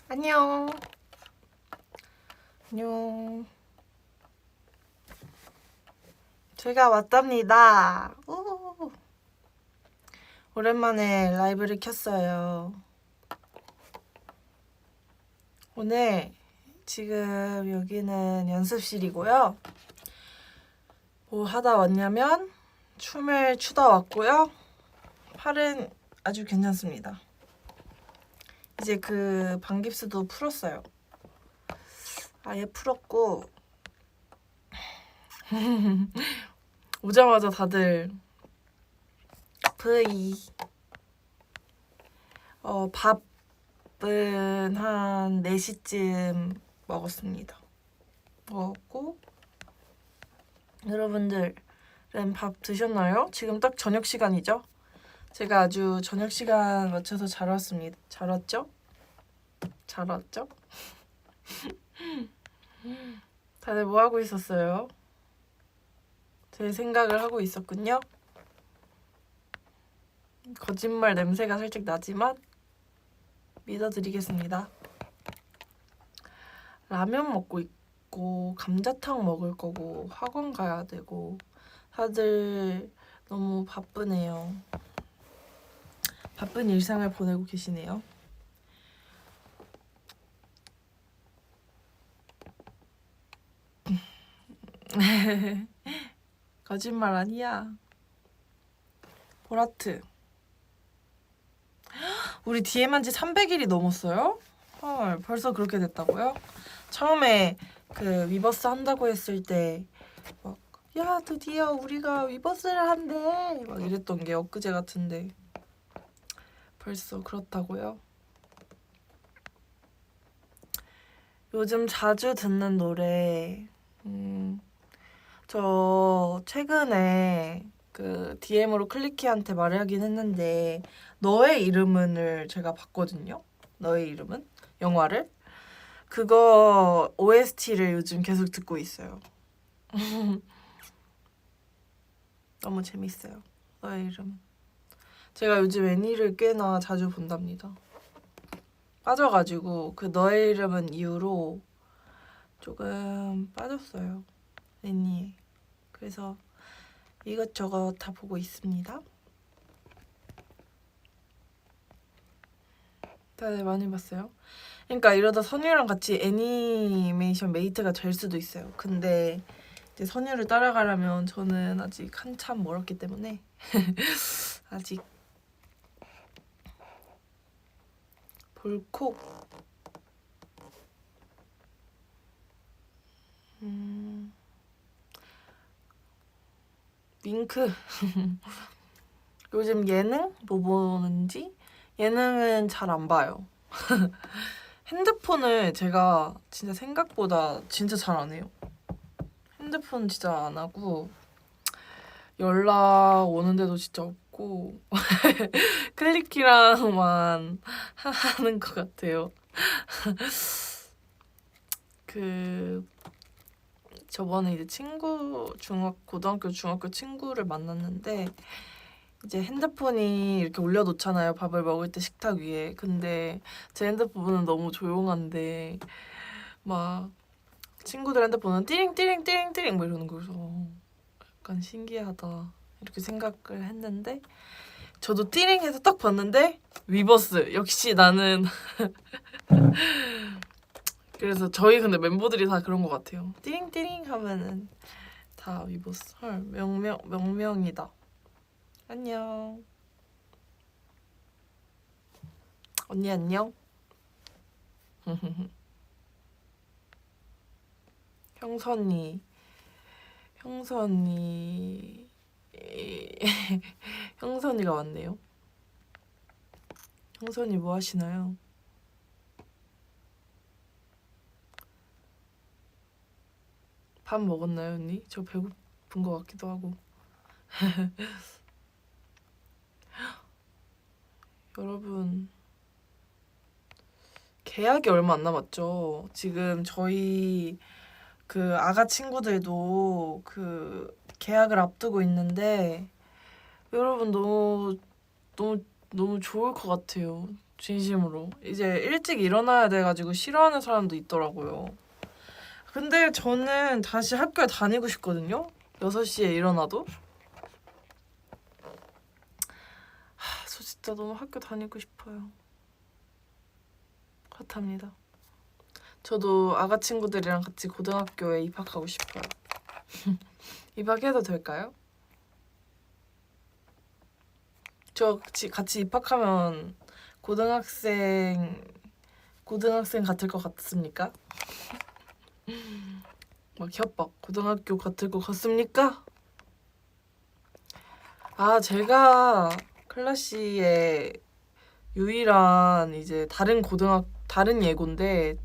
안녕. 안녕. 제가 왔답니다. 우. 오랜만에 라이브를 켰어요. 오늘 지금 여기는 연습실이고요. 뭐 하다 왔냐면 춤을 추다 왔고요. 팔은 아주 괜찮습니다. 이제 그 반깁스도 풀었어요. 아예 풀었고 오자마자 다들 브이 밥은 한 4시쯤 먹었습니다. 먹었고 여러분들은 밥 드셨나요? 지금 딱 저녁 시간이죠? 제가 아주 저녁 시간 맞춰서 잘 왔습니다. 잘 왔죠? 잘 왔죠? 다들 뭐 하고 있었어요? 제 생각을 하고 있었군요. 거짓말 냄새가 살짝 나지만 믿어드리겠습니다. 라면 먹고 있고 감자탕 먹을 거고 학원 가야 되고 다들 너무 바쁘네요. 바쁜 일상을 보내고 계시네요. 거짓말 아니야. 보라트. 우리 DM한 지 300일이 넘었어요? 헐, 벌써 그렇게 됐다고요? 처음에 그 위버스 한다고 했을 때 막, 야, 드디어 우리가 위버스를 한대. 막 이랬던 게 엊그제 같은데 벌써 그렇다고요? 요즘 자주 듣는 노래 저 최근에 그 DM으로 클리키한테 말하긴 했는데 너의 이름은을 제가 봤거든요. 너의 이름은? 영화를? 그거 OST를 요즘 계속 듣고 있어요. 너무 재밌어요. 너의 이름은. 제가 요즘 애니를 꽤나 자주 본답니다. 빠져가지고 그 너의 이름은 이후로 조금 빠졌어요. 애니에. 그래서 이것저것 다 보고 있습니다. 다들 많이 봤어요? 그러니까 이러다 선유랑 같이 애니메이션 메이트가 될 수도 있어요. 근데 이제 선유를 따라가려면 저는 아직 한참 멀었기 때문에 아직 볼콕 윙크 요즘 예능 뭐 보는지 예능은 잘 안 봐요. 핸드폰을 제가 진짜 생각보다 진짜 잘 안 해요. 핸드폰 진짜 안 하고 연락 오는데도 진짜 없고 클릭키랑만 하는 것 같아요. 그 저번에 이제 고등학교 중학교 친구를 만났는데 이제 핸드폰이 이렇게 올려놓잖아요. 밥을 먹을 때 식탁 위에. 근데 제 핸드폰은 너무 조용한데 막 친구들 핸드폰은 띠링 띠링 띠링 띠링 뭐 이러는 거여서 약간 신기하다 이렇게 생각을 했는데 저도 띠링해서 딱 봤는데 위버스 역시 나는 그래서 저희 근데 멤버들이 다 그런 것 같아요. 띠링띠링 하면은 다 위버스. 헐 명명이다. 안녕. 언니 안녕. 형선이 형선이 형선이가 왔네요. 형선이 뭐 하시나요? 밥 먹었나요, 언니? 저 배고픈 것 같기도 하고. 여러분, 계약이 얼마 안 남았죠? 지금 저희 그 아가 친구들도 그 계약을 앞두고 있는데 여러분 너무 좋을 것 같아요. 진심으로. 이제 일찍 일어나야 돼가지고 싫어하는 사람도 있더라고요. 근데 저는 다시 학교에 다니고 싶거든요. 6시에 일어나도. 저 진짜 너무 학교 다니고 싶어요. 그렇답니다. 저도 아가 친구들이랑 같이 고등학교에 입학하고 싶어요. 입학해도 될까요? 저 같이 입학하면 고등학생 같을 것 같습니까? 막 협박 고등학교 같을 것 같습니까? 아, 제가 클래시의 유일한 이제 다른 예고인데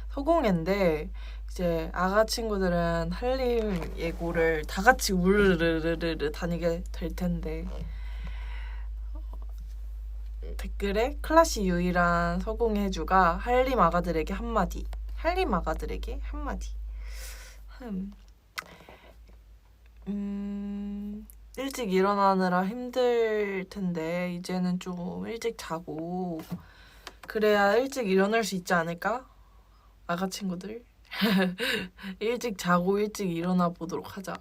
서공예인데 이제 아가 친구들은 한림 예고를 다 같이 우르르르르 다니게 될 텐데 댓글에 클래시 유일한 서공예주가 한림 아가들에게 한마디. 일찍 일어나느라 힘들 텐데 이제는 좀 일찍 자고 그래야 일찍 일어날 수 있지 않을까? 아가 친구들. 일찍 자고 일찍 일어나 보도록 하자.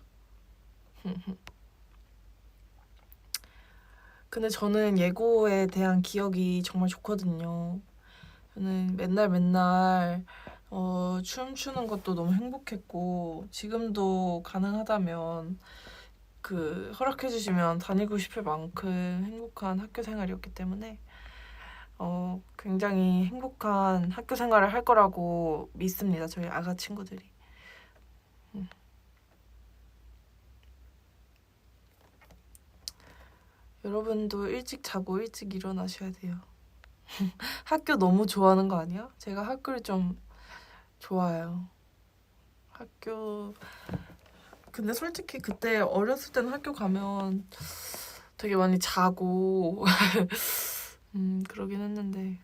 근데 저는 예고에 대한 기억이 정말 좋거든요. 저는 맨날 춤추는 것도 너무 행복했고 지금도 가능하다면 허락해 주시면 다니고 싶을 만큼 행복한 학교 생활이었기 때문에 굉장히 행복한 학교 생활을 할 거라고 믿습니다. 저희 아가 친구들이. 여러분도 일찍 자고 일찍 일어나셔야 돼요. 학교 너무 좋아하는 거 아니야? 제가 학교를 좀 좋아해요. 근데 솔직히 그때 어렸을 때는 학교 가면 되게 많이 자고 그러긴 했는데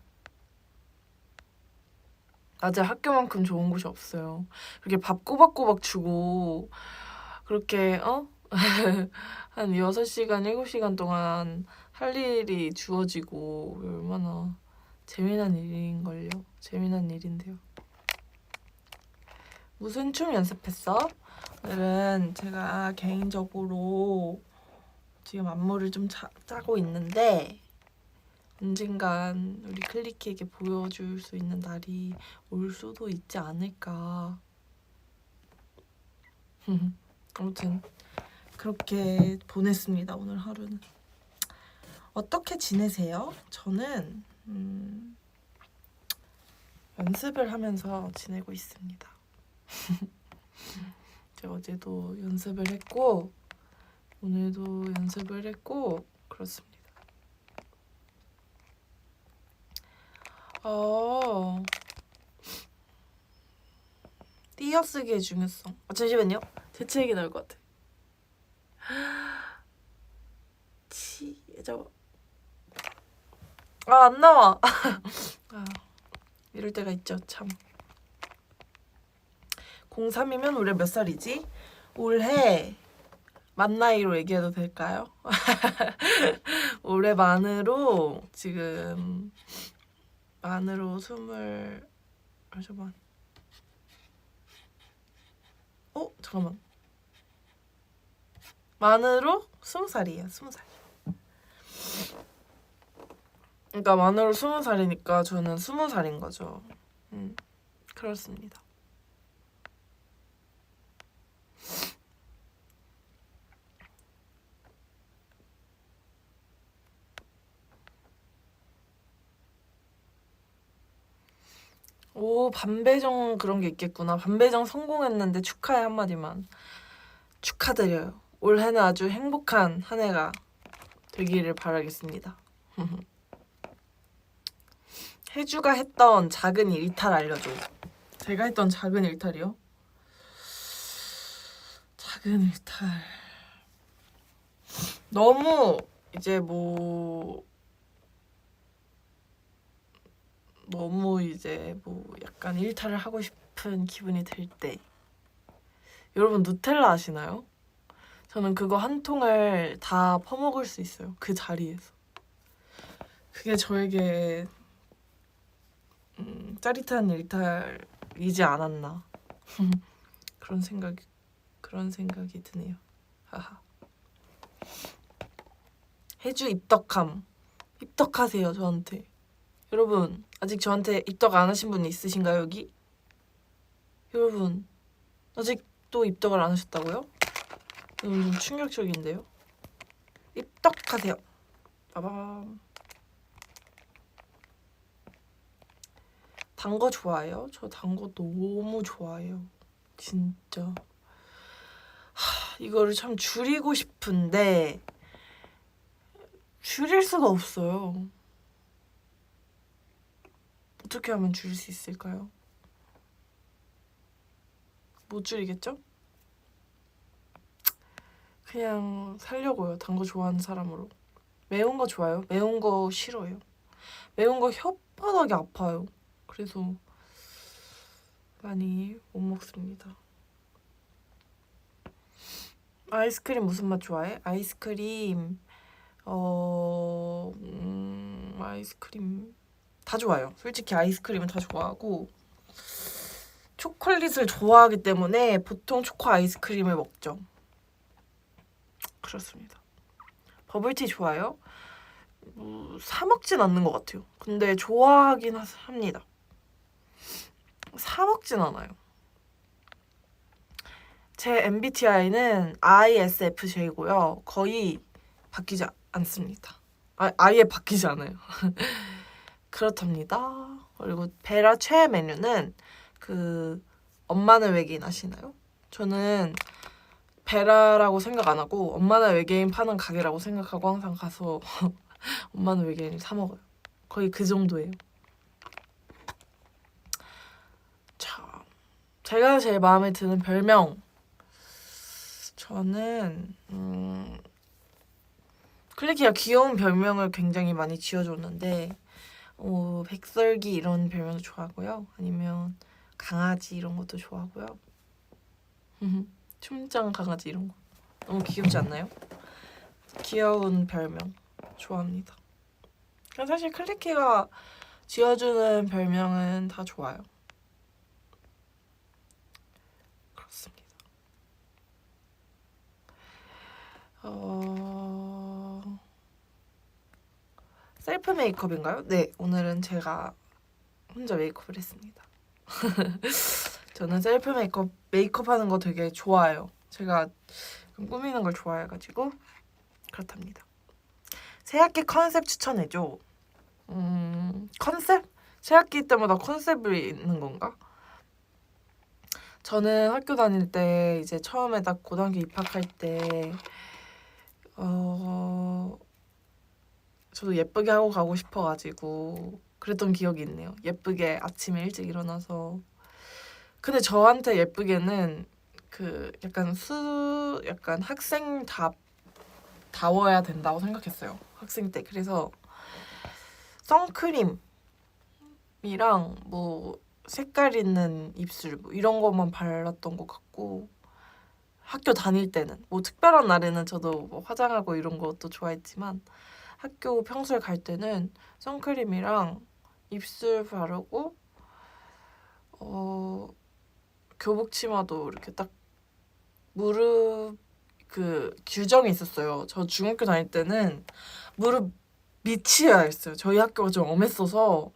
낮에 학교만큼 좋은 곳이 없어요. 그렇게 밥 꼬박꼬박 주고 그렇게 한 6시간, 7시간 동안 할 일이 주어지고 얼마나 재미난 일인걸요. 재미난 일인데요. 무슨 춤 연습했어? 오늘은 제가 개인적으로 지금 안무를 좀 짜고 있는데 언젠간 우리 클리키에게 보여줄 수 있는 날이 올 수도 있지 않을까. 아무튼 그렇게 보냈습니다. 오늘 하루는. 어떻게 지내세요? 저는 연습을 하면서 지내고 있습니다. 제가 어제도 연습을 했고 오늘도 연습을 했고 그렇습니다. 띄어쓰기의 중요성. 잠시만요. 대체 얘기 나올 것 같아. 안 나와. 이럴 때가 있죠, 참. 03이면 올해 몇 살이지? 올해 만 나이로 얘기해도 될까요? 올해 만으로 지금 만으로 잠깐만. 잠깐만. 만으로 20살이에요. 20살. 그러니까 만으로 20살이니까 저는 20살인 거죠. 그렇습니다. 오, 반배정 그런 게 있겠구나. 반배정 성공했는데 축하해 한마디만. 축하드려요. 올해는 아주 행복한 한 해가 되기를 바라겠습니다. 혜주가 했던 작은 일탈 알려줘. 제가 했던 작은 일탈이요? 작은 일탈. 너무 이제 약간 일탈을 하고 싶은 기분이 들 때. 여러분 누텔라 아시나요? 저는 그거 한 통을 다 퍼먹을 수 있어요. 그 자리에서. 그게 저에게 짜릿한 일탈이지 않았나 그런 생각이 드네요. 하하. 해주 입덕하세요 저한테. 여러분 아직 저한테 입덕 안 하신 분 있으신가요 여기? 여러분 아직도 입덕을 안 하셨다고요? 좀 충격적인데요. 입덕하세요. 빠밤. 단 거 좋아해요? 저 단 거 너무 좋아해요. 진짜. 이거를 참 줄이고 싶은데 줄일 수가 없어요. 어떻게 하면 줄일 수 있을까요? 못 줄이겠죠? 그냥 살려고요. 단 거 좋아하는 사람으로. 매운 거 좋아요? 매운 거 싫어요. 매운 거 혓바닥이 아파요. 그래서 많이 못 먹습니다. 아이스크림 무슨 맛 좋아해? 아이스크림 아이스크림 다 좋아요. 솔직히 아이스크림은 다 좋아하고 초콜릿을 좋아하기 때문에 보통 초코 아이스크림을 먹죠. 그렇습니다. 버블티 좋아요? 사 먹진 않는 것 같아요. 근데 좋아하긴 합니다. 사 먹진 않아요. 제 MBTI는 ISFJ고요. 거의 바뀌지 않습니다. 아예 바뀌지 않아요. 그렇답니다. 그리고 베라 최애 메뉴는 엄마는 외계인 아시나요? 저는 베라라고 생각 안 하고 엄마는 외계인 파는 가게라고 생각하고 항상 가서 엄마는 외계인 사 먹어요. 거의 그 정도예요. 자, 제가 제일 마음에 드는 별명 저는 클리키가 귀여운 별명을 굉장히 많이 지어줬는데 백설기 이런 별명도 좋아하고요. 아니면 강아지 이런 것도 좋아하고요. 춤장 강아지 이런 거 너무 귀엽지 않나요? 귀여운 별명 좋아합니다. 사실 클리키가 지어주는 별명은 다 좋아요. 그렇습니다. 셀프 메이크업인가요? 네, 오늘은 제가 혼자 메이크업을 했습니다. 저는 셀프 메이크업 하는 거 되게 좋아해요. 제가 꾸미는 걸 좋아해가지고 그렇답니다. 새학기 컨셉 추천해줘. 컨셉? 새학기 때마다 컨셉이 있는 건가? 저는 학교 다닐 때 이제 처음에 딱 고등학교 입학할 때 저도 예쁘게 하고 가고 싶어가지고 그랬던 기억이 있네요. 예쁘게 아침에 일찍 일어나서. 근데 저한테 예쁘게는 약간 학생다워야 된다고 생각했어요. 학생 때. 그래서 선크림이랑 뭐 색깔 있는 입술 뭐 이런 것만 발랐던 것 같고 학교 다닐 때는 뭐 특별한 날에는 저도 뭐 화장하고 이런 것도 좋아했지만 학교 평소에 갈 때는 선크림이랑 입술 바르고 교복 치마도 이렇게 딱 무릎 규정이 있었어요. 저 중학교 다닐 때는 무릎 밑이어야 했어요. 저희 학교가 좀 엄했어서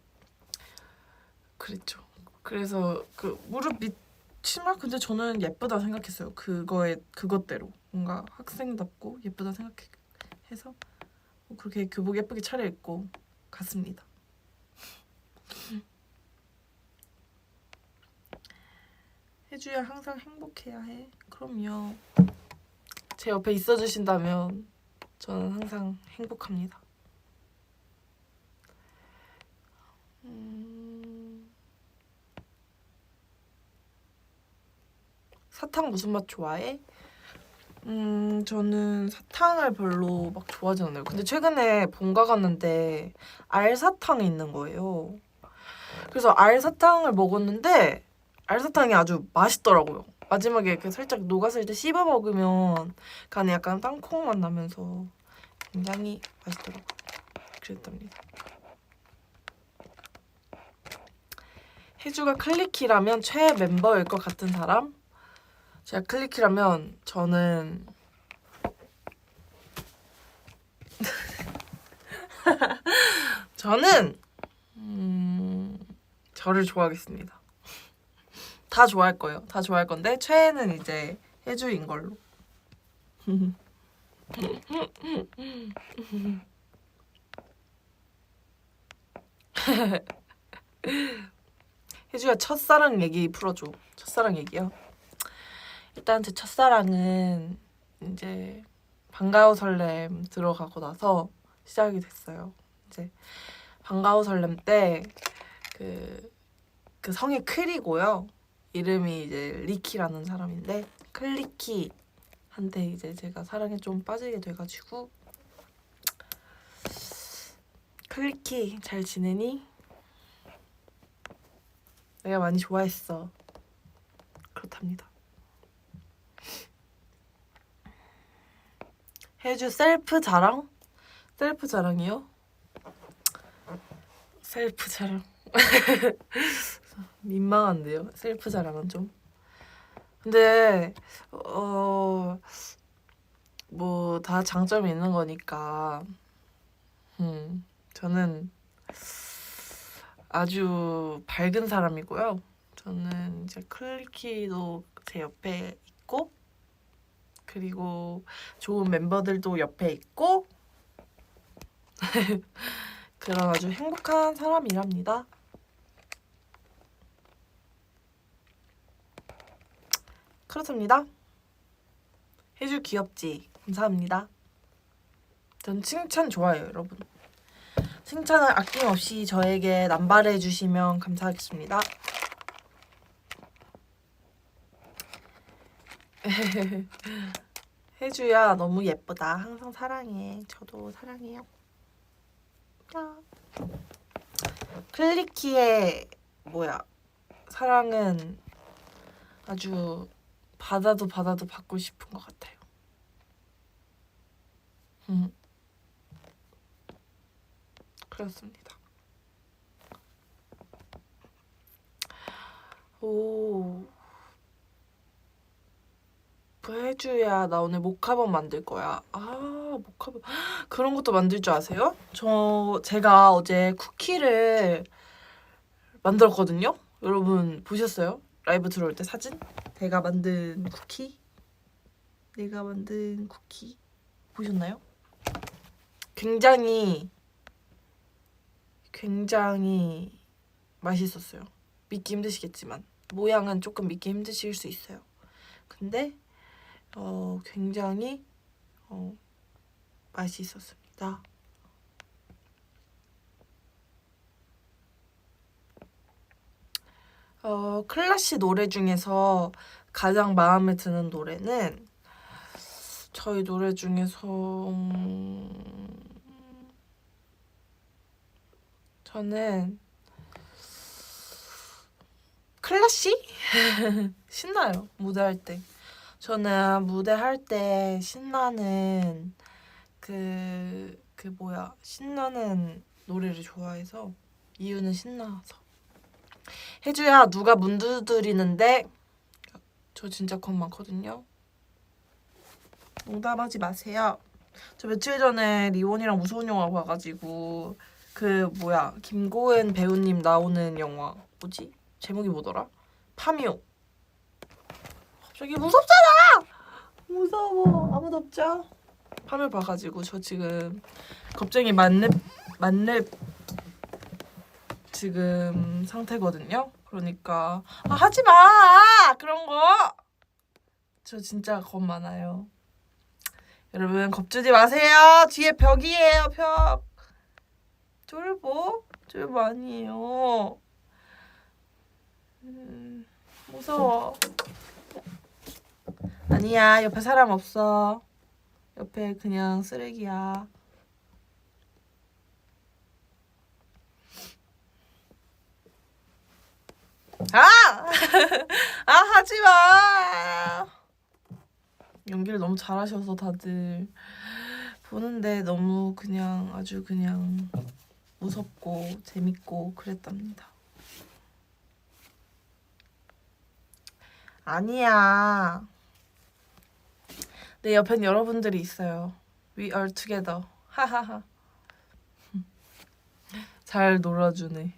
그랬죠. 그래서 무릎 밑 치마 근데 저는 예쁘다 생각했어요. 그것대로 뭔가 학생답고 예쁘다 생각해서 그렇게 교복 예쁘게 차려입고 갔습니다. 해주야 항상 행복해야 해. 그럼요. 제 옆에 있어주신다면 저는 항상 행복합니다. 사탕 무슨 맛 좋아해? 저는 사탕을 별로 막 좋아하지 않아요. 근데 최근에 본가 갔는데 알사탕이 있는 거예요. 그래서 알사탕을 먹었는데 알사탕이 아주 맛있더라고요. 마지막에 이렇게 살짝 녹았을 때 씹어 먹으면 간에 약간 땅콩 맛 나면서 굉장히 맛있더라고요. 그랬답니다. 혜주가 클리키라면 최애 멤버일 것 같은 사람? 제가 클리키라면 저는 저는 저를 좋아하겠습니다. 다 좋아할 거예요. 다 좋아할 건데 최애는 이제 혜주인 걸로. 혜주야 첫사랑 얘기 풀어줘. 첫사랑 얘기요? 일단 제 첫사랑은 이제 반가워 설렘 들어가고 나서 시작이 됐어요. 이제 반가워 설렘 때 그 성이 클이고요. 이름이 이제 리키라는 사람인데 클리키한테 이제 제가 사랑에 좀 빠지게 돼가지고 클리키 잘 지내니? 내가 많이 좋아했어. 그렇답니다. 혜주 셀프 자랑? 셀프 자랑이요? 셀프 자랑 민망한데요? 셀프 자랑은 좀. 근데 뭐 다 장점이 있는 거니까 저는 아주 밝은 사람이고요. 저는 이제 클리키도 제 옆에 있고 그리고 좋은 멤버들도 옆에 있고 그런 아주 행복한 사람이랍니다. 그렇습니다. 혜주 귀엽지? 감사합니다. 전 칭찬 좋아해요, 여러분. 칭찬을 아낌없이 저에게 남발해 주시면 감사하겠습니다. 혜주야 너무 예쁘다. 항상 사랑해. 저도 사랑해요. 클리키의 사랑은 아주 받아도 받고 싶은 것 같아요. 그렇습니다. 오, 혜주야 나 오늘 모카범 만들 거야. 모카범 그런 것도 만들 줄 아세요? 제가 어제 쿠키를 만들었거든요. 여러분 보셨어요? 라이브 들어올 때 사진? 내가 만든 쿠키 보셨나요? 굉장히 맛있었어요. 믿기 힘드시겠지만 모양은 조금 믿기 힘드실 수 있어요. 근데 굉장히 맛있었습니다. 클래시 노래 중에서 가장 마음에 드는 노래는 저희 노래 중에서 저는 클래시? 신나요. 무대할 때. 저는 무대할 때 신나는 신나는 노래를 좋아해서 이유는 신나서. 혜주야 누가 문 두드리는데? 저 진짜 겁 많거든요. 농담하지 마세요. 저 며칠 전에 리온이랑 무서운 영화 봐가지고 김고은 배우님 나오는 영화 뭐지? 제목이 뭐더라? 파묘. 갑자기 무섭잖아! 무서워. 아무도 없죠? 파묘 봐가지고 저 지금 겁쟁이 만렙 지금 상태거든요. 그러니까 하지마! 그런 거! 저 진짜 겁 많아요. 여러분 겁주지 마세요. 뒤에 벽이에요. 벽. 쫄보 아니에요. 무서워. 아니야. 옆에 사람 없어. 옆에 그냥 쓰레기야. 하지마. 연기를 너무 잘하셔서 다들 보는데 너무 아주 그냥 무섭고 재밌고 그랬답니다. 아니야. 내 옆엔 여러분들이 있어요. We are together. 하하하. 잘 놀아주네.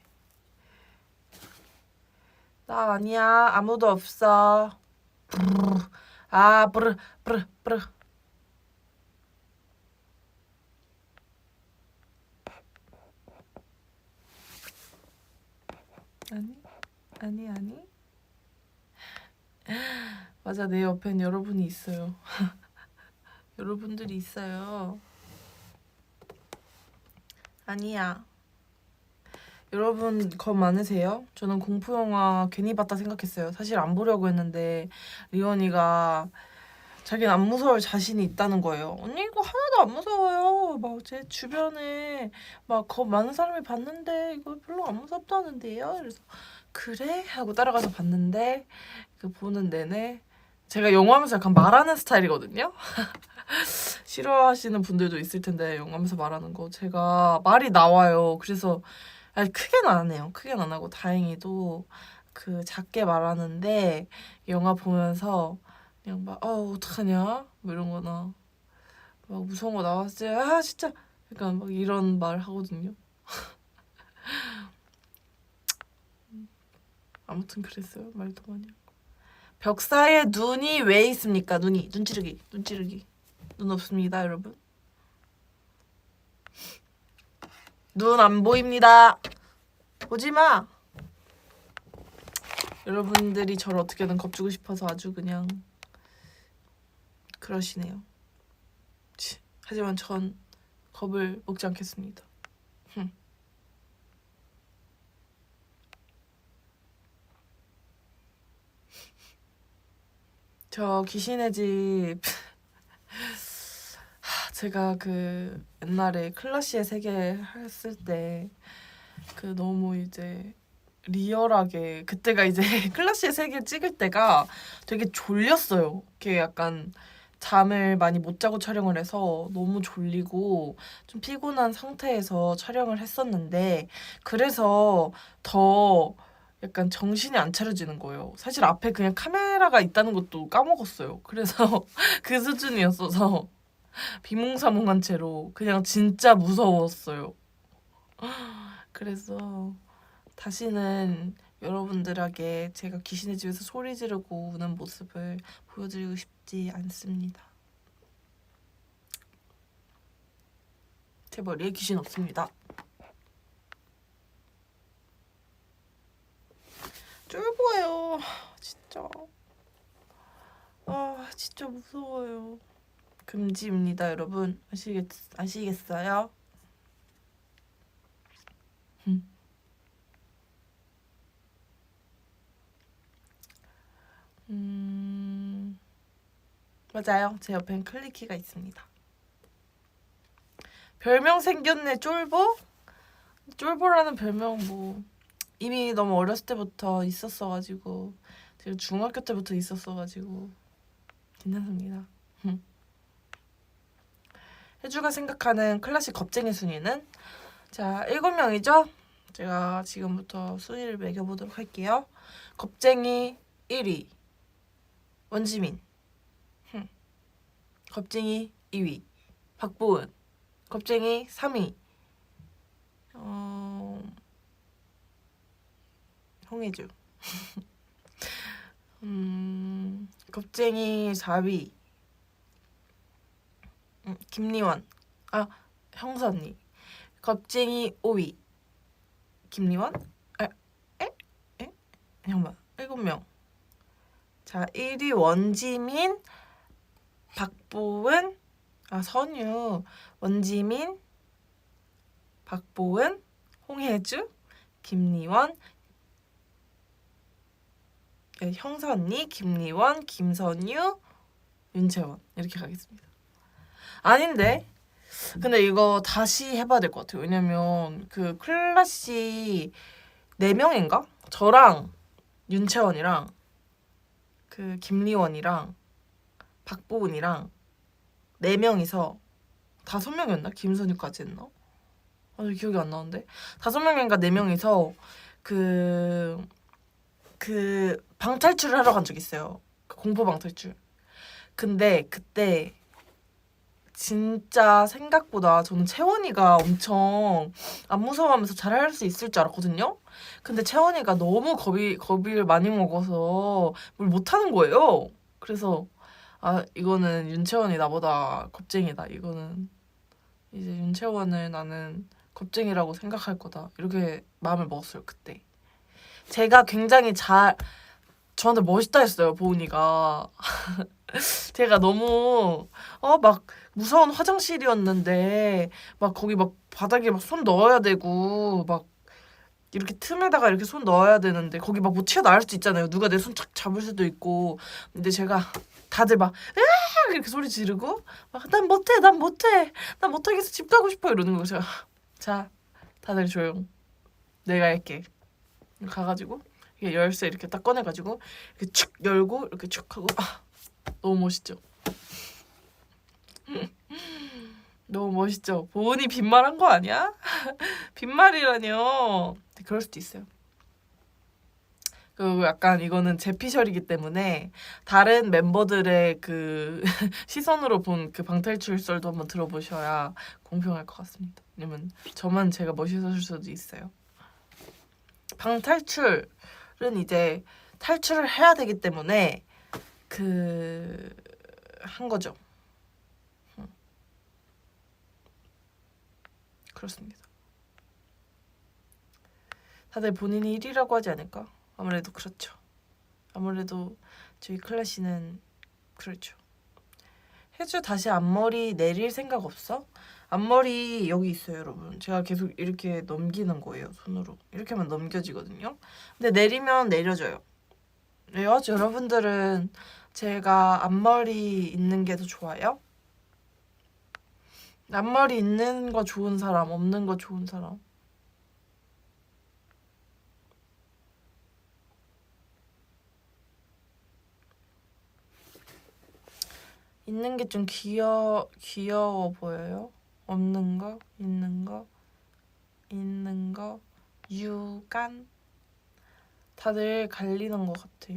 나 아니야. 아무도 없어. 브르르. 아, 브르, 브르, 브르. 아니. 맞아, 내 옆엔 여러분이 있어요. 여러분들이 있어요. 아니야. 여러분 겁 많으세요? 저는 공포 영화 괜히 봤다 생각했어요. 사실 안 보려고 했는데 리언이가 자기는 안 무서울 자신이 있다는 거예요. 언니 이거 하나도 안 무서워요. 막 제 주변에 막 겁 많은 사람이 봤는데 이거 별로 안 무섭다는데요. 그래서 그래? 하고 따라가서 봤는데 그 보는 내내 제가 영화하면서 약간 말하는 스타일이거든요. 싫어하시는 분들도 있을 텐데 영화하면서 말하는 거 제가 말이 나와요. 그래서 아니 크게는 안 해요. 크게는 안 하고 다행히도 그 작게 말하는데 영화 보면서 그냥 막 어떡하냐 뭐 이런 거나 막 무서운 거 나왔을 때 아 진짜 약간 막 이런 말 하거든요. 아무튼 그랬어요. 말도 많이 하고. 벽 사이에 눈이 왜 있습니까? 눈 찌르기 눈 없습니다 여러분. 눈 안 보입니다. 보지마. 여러분들이 저를 어떻게든 겁주고 싶어서 아주 그냥 그러시네요. 하지만 전 겁을 먹지 않겠습니다. 저 귀신의 집 제가 그 옛날에 클라시의 세계 했을 때 그 너무 이제 리얼하게 그때가 이제 클라시의 세계 찍을 때가 되게 졸렸어요. 그게 약간 잠을 많이 못 자고 촬영을 해서 너무 졸리고 좀 피곤한 상태에서 촬영을 했었는데 그래서 더 약간 정신이 안 차려지는 거예요. 사실 앞에 그냥 카메라가 있다는 것도 까먹었어요. 그래서 그 수준이었어서 비몽사몽한 채로 그냥 진짜 무서웠어요. 그래서 다시는 여러분들에게 제가 귀신의 집에서 소리 지르고 우는 모습을 보여드리고 싶지 않습니다. 제 머리에 귀신 없습니다. 쫄보예요. 진짜. 아 진짜 무서워요. 금지입니다 여러분. 아시겠어요? 맞아요. 제 옆엔 클리키가 있습니다. 별명 생겼네 쫄보? 쫄보라는 별명 뭐 이미 너무 어렸을 때부터 있었어가지고 제가 중학교 때부터 있었어가지고 괜찮습니다. 혜주가 생각하는 클래식 겁쟁이 순위는 자 7명이죠? 제가 지금부터 순위를 매겨보도록 할게요. 겁쟁이 1위 원지민 겁쟁이 2위 박보은 겁쟁이 3위 홍혜주 겁쟁이 4위 김리원 형사 언니 겁쟁이 5위 김리원? 잠깐만 7명 자 1위 원지민 박보은 선유 원지민 박보은 홍혜주 김리원 형사 언니 김리원 김선유 윤채원 이렇게 가겠습니다. 아닌데 근데 이거 다시 해봐야 될 것 같아요. 왜냐면 그 클래시 4명인가? 저랑 윤채원이랑 그 김리원이랑 박보은이랑 4명이서 5명이었나? 김선유까지 했나? 기억이 안 나는데 5명인가 4명이서 그 그 방탈출을 하러 간 적 있어요. 그 공포 방탈출. 근데 그때 진짜 생각보다 저는 채원이가 엄청 안 무서워하면서 잘 할 수 있을 줄 알았거든요. 근데 채원이가 너무 겁을 많이 먹어서 뭘 못하는 거예요. 그래서 아 이거는 윤채원이 나보다 겁쟁이다. 이거는 이제 윤채원을 나는 겁쟁이라고 생각할 거다. 이렇게 마음을 먹었어요 그때. 제가 굉장히 저한테 멋있다 했어요 보은이가. 제가 너무 막 무서운 화장실이었는데 막 거기 막 바닥에 막 손 넣어야 되고 막 이렇게 틈에다가 이렇게 손 넣어야 되는데 거기 막 뭐 튀어나올 수도 있잖아요. 누가 내 손 착 잡을 수도 있고. 근데 제가 다들 막 으악 이렇게 소리 지르고 막 난 못해 난 못하겠어 집 가고 싶어 이러는 거예요. 제가 자 다들 조용 내가 할게. 가가지고 이게 열쇠 이렇게 딱 꺼내가지고 이렇게 축 열고 이렇게 축 하고 너무 멋있죠. 너무 멋있죠. 보은이 빈말한 거 아니야? 빈말이라뇨. 그럴 수도 있어요. 그리고 약간 이거는 제 피셜이기 때문에 다른 멤버들의 그 시선으로 본 그 방탈출설도 한번 들어보셔야 공평할 것 같습니다. 왜냐면 저만 제가 멋있어질 수도 있어요. 방탈출은 이제 탈출을 해야 되기 때문에 한 거죠. 그렇습니다. 다들 본인이 1위라고 하지 않을까? 아무래도 그렇죠. 아무래도 저희 클래시는 그렇죠. 혜주 다시 앞머리 내릴 생각 없어? 앞머리 여기 있어요 여러분. 제가 계속 이렇게 넘기는 거예요 손으로. 이렇게 하면 넘겨지거든요. 근데 내리면 내려져요. 왜요? 여러분들은 제가 앞머리 있는 게 더 좋아요? 앞머리 있는 거 좋은 사람, 없는 거 좋은 사람. 있는 게 좀 귀여워 보여요? 없는 거? 있는 거? 있는 거? 유관? 다들 갈리는 것 같아.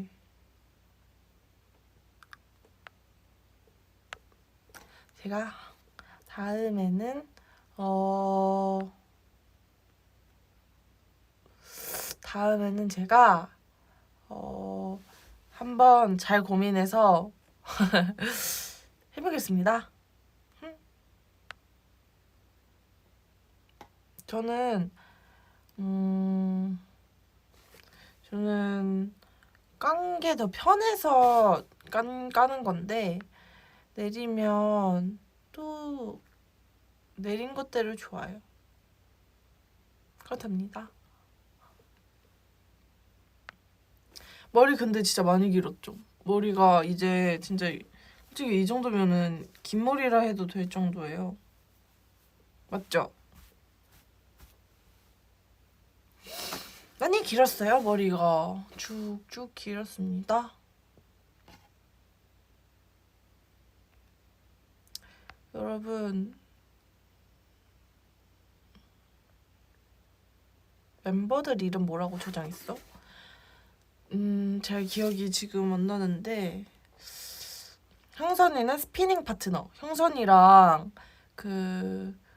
제가 다음에는 제가 한번 잘 고민해서 해보겠습니다. 저는 깐 게 더 편해서 까는 건데 내리면 또 내린 것대로 좋아요. 그렇답니다. 머리 근데 진짜 많이 길었죠. 머리가 이제 진짜 솔직히 이 정도면은 긴 머리라 해도 될 정도예요. 맞죠? 많이 길었어요. 머리가 쭉쭉 길었습니다. 여러분 멤버들 이름 뭐라고 저장했어? 제 기억이 지금 안 나는데 형선이는 스피닝 파트너. 형선이랑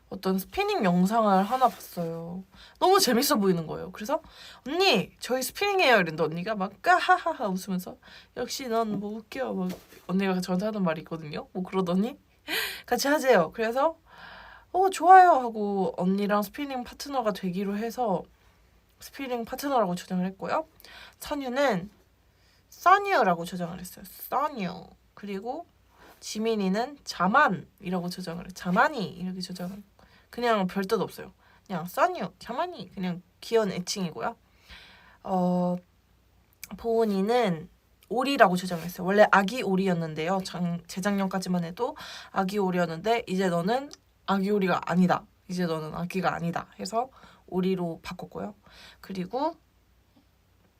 어떤 스피닝 영상을 하나 봤어요. 너무 재밌어 보이는 거예요. 그래서 언니 저희 스피닝해요 이랬는데 언니가 막 까하하하 웃으면서 역시 넌 뭐 웃겨 막 언니가 저한테 하는 말이 있거든요. 뭐 그러더니 같이 하재요. 그래서 좋아요 하고 언니랑 스피닝 파트너가 되기로 해서 스피닝 파트너라고 저장을 했고요. 선유는 써니어라고 저장을 했어요. 써니어. 그리고 지민이는 자만이라고 저장을 해요. 자만이 이렇게 저장을. 그냥 별 뜻 없어요. 그냥 써니어, 자만이 그냥 귀여운 애칭이고요. 보은이는 오리라고 저장했어요. 원래 아기 오리였는데요. 재작년까지만 해도 아기 오리였는데 이제 너는 아기 오리가 아니다. 이제 너는 아기가 아니다. 해서 오리로 바꿨고요. 그리고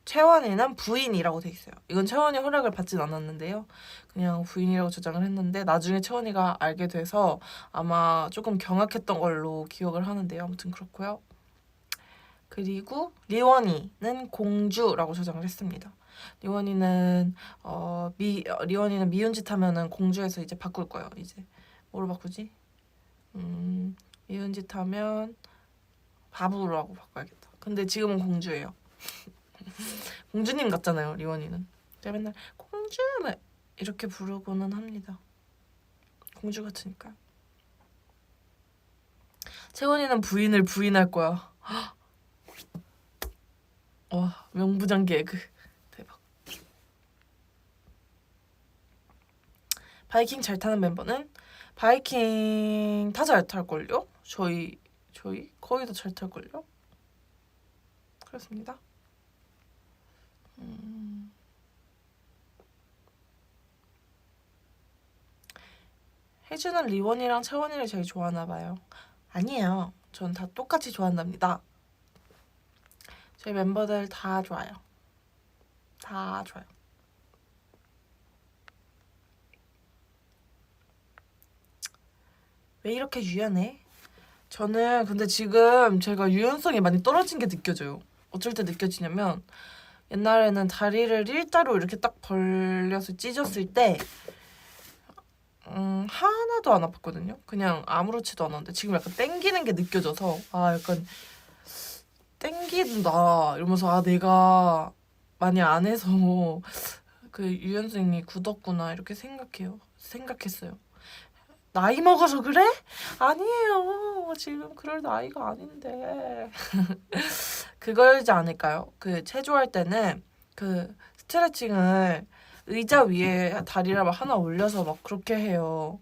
채원이는 부인이라고 돼 있어요. 이건 채원이 허락을 받진 않았는데요. 그냥 부인이라고 저장을 했는데 나중에 채원이가 알게 돼서 아마 조금 경악했던 걸로 기억을 하는데요. 아무튼 그렇고요. 그리고 리원이는 공주라고 저장을 했습니다. 리원이는 리원이는 미운 짓 하면은 공주에서 이제 바꿀 거예요. 이제 뭐로 바꾸지? 미운 짓 하면 바보라고 바꿔야겠다. 근데 지금은 공주예요. 공주님 같잖아요, 리원이는. 제가 맨날 공주 이렇게 부르고는 합니다. 공주 같으니까. 채원이는 부인을 부인할 거야. 와, 명부장 개그. 대박. 바이킹 잘 타는 멤버는 바이킹 다 잘 탈걸요? 저희 거의 다 잘 탈걸요? 그렇습니다. 혜주는 리원이랑 채원이를 제일 좋아하나 봐요. 아니에요. 전 다 똑같이 좋아한답니다. 저희 멤버들 다 좋아요. 다 좋아요. 왜 이렇게 유연해? 저는 근데 지금 제가 유연성이 많이 떨어진 게 느껴져요. 어쩔 때 느껴지냐면 옛날에는 다리를 일자로 이렇게 딱 벌려서 찢었을 때 하나도 안 아팠거든요. 그냥 아무렇지도 않았는데 지금 약간 땡기는 게 느껴져서 약간 땡긴다 이러면서 내가 많이 안 해서 그 유연성이 굳었구나 이렇게 생각했어요. 나이 먹어서 그래? 아니에요. 지금 그럴 나이가 아닌데. 그걸지 않을까요? 그 체조할 때는 그 스트레칭을 의자 위에 다리를 막 하나 올려서 막 그렇게 해요.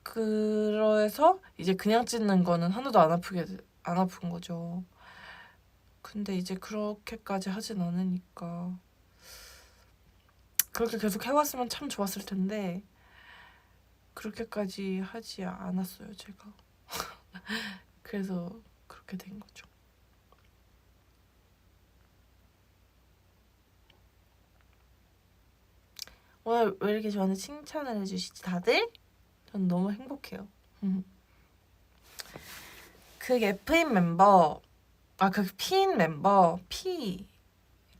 그래서 이제 그냥 찢는 거는 하나도 안 아픈 거죠. 근데 이제 그렇게까지 하진 않으니까 그렇게 계속 해왔으면 참 좋았을 텐데 그렇게까지 하지 않았어요, 제가. 그래서 그렇게 된 거죠. 오늘 왜 이렇게 저한테 칭찬을 해주시지 다들? 전 너무 행복해요. 그 F인 멤버 그 P인 멤버 P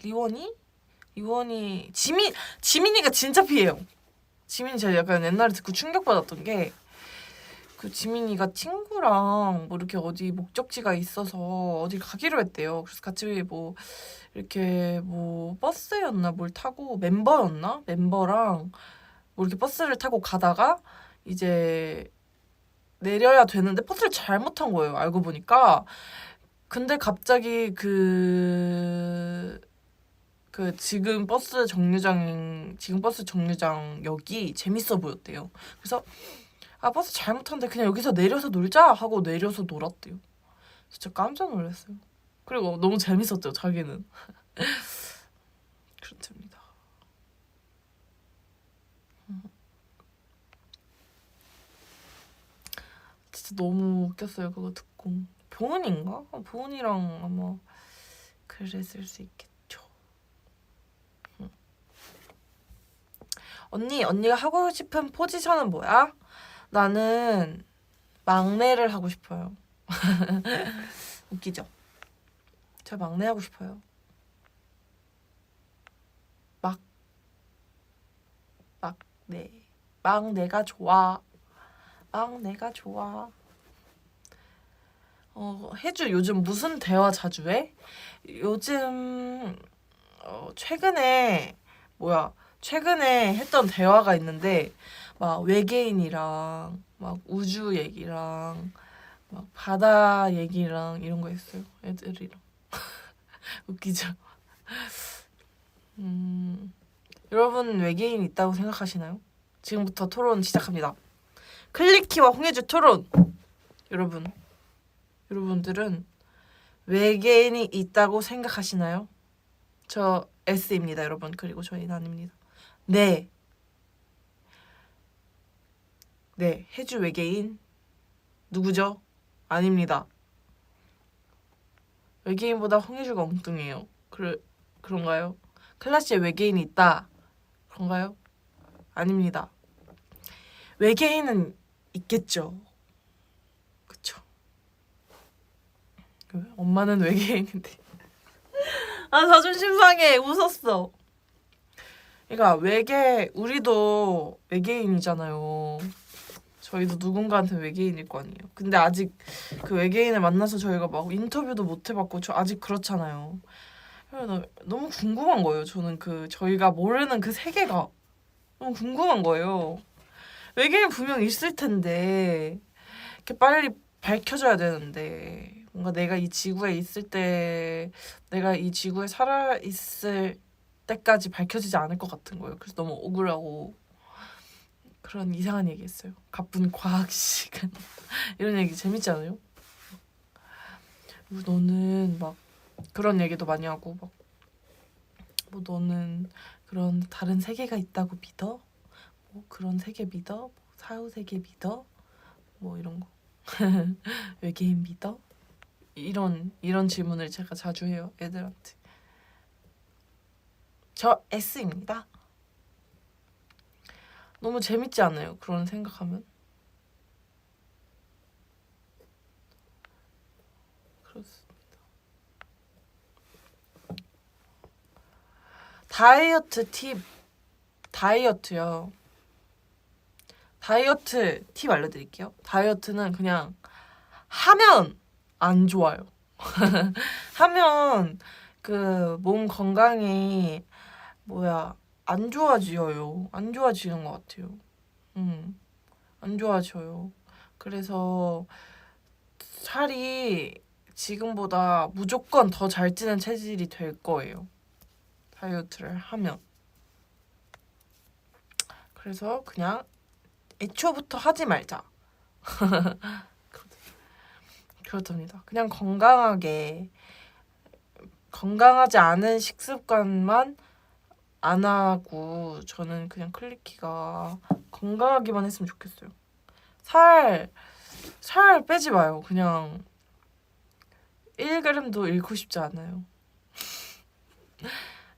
리원이 지민이가 진짜 P예요. 지민이 제가 약간 옛날에 듣고 충격받았던 게 그 지민이가 친구랑 뭐 이렇게 어디 목적지가 있어서 어디 가기로 했대요. 그래서 같이 뭐 이렇게 뭐 버스였나 뭘 타고 멤버랑 뭐 이렇게 버스를 타고 가다가 이제 내려야 되는데 버스를 잘못 탄 거예요. 알고 보니까. 근데 갑자기 지금 버스 정류장역이 재밌어 보였대요. 그래서 버스 잘못 탔는데 그냥 여기서 내려서 놀자 하고 내려서 놀았대요. 진짜 깜짝 놀랐어요. 그리고 너무 재밌었대요, 자기는. 그렇답니다. 진짜 너무 웃겼어요, 그거 듣고. 보은인가? 보은이랑 아마 그랬을 수 있겠죠. 언니가 하고 싶은 포지션은 뭐야? 나는 막내를 하고 싶어요. 웃기죠? 저 막내 하고 싶어요. 막내가 좋아. 막내가 좋아. 혜주 요즘 무슨 대화 자주 해? 요즘 최근에 했던 대화가 있는데 막 외계인이랑 막 우주 얘기랑 막 바다 얘기랑 이런 거 했어요. 애들이랑. 웃기죠? 여러분 외계인 있다고 생각하시나요? 지금부터 토론 시작합니다. 클리키와 홍해주 토론. 여러분들은 외계인이 있다고 생각하시나요? 저 S입니다, 여러분. 그리고 저희는 아닙니다. 네, 해주 외계인 누구죠? 아닙니다. 외계인보다 홍해주가 엉뚱해요. 그런가요? 클라시에 외계인이 있다. 그런가요? 아닙니다. 외계인은 있겠죠. 그쵸? 엄마는 외계인인데. 아 자존심 상해. 웃었어. 그러니까 우리도 외계인이잖아요. 저희도 누군가한테 외계인일 거 아니에요. 근데 아직 그 외계인을 만나서 저희가 막 인터뷰도 못 해봤고 저 아직 그렇잖아요. 그래서 너무 궁금한 거예요. 저는 그 저희가 모르는 그 세계가 너무 궁금한 거예요. 외계인 분명 있을 텐데 이렇게 빨리 밝혀져야 되는데 뭔가 내가 이 지구에 있을 때 내가 이 지구에 살아 있을 때까지 밝혀지지 않을 것 같은 거예요. 그래서 너무 억울하고 그런 이상한 얘기 했어요. 가쁜 과학 시간 이런 얘기 재밌지 않아요? 너는 막 그런 얘기도 많이 하고 막 뭐 너는 그런 다른 세계가 있다고 믿어? 뭐 그런 세계 믿어? 뭐 사후 세계 믿어? 뭐 이런 거 외계인 믿어? 이런 질문을 제가 자주 해요 애들한테. 저 S입니다. 너무 재밌지 않아요? 그런 생각하면. 그렇습니다. 다이어트 팁. 다이어트요. 다이어트 팁 알려드릴게요. 다이어트는 그냥 하면 안 좋아요. 하면 그 몸 건강이 안 좋아져요. 안 좋아지는 것 같아요. 안 좋아져요. 그래서 살이 지금보다 무조건 더 잘 찌는 체질이 될 거예요. 다이어트를 하면. 그래서 그냥 애초부터 하지 말자. 그렇답니다. 그냥 건강하지 않은 식습관만 안 하고 저는 그냥 클리키가 건강하기만 했으면 좋겠어요. 살 빼지 마요. 그냥 1g도 잃고 싶지 않아요.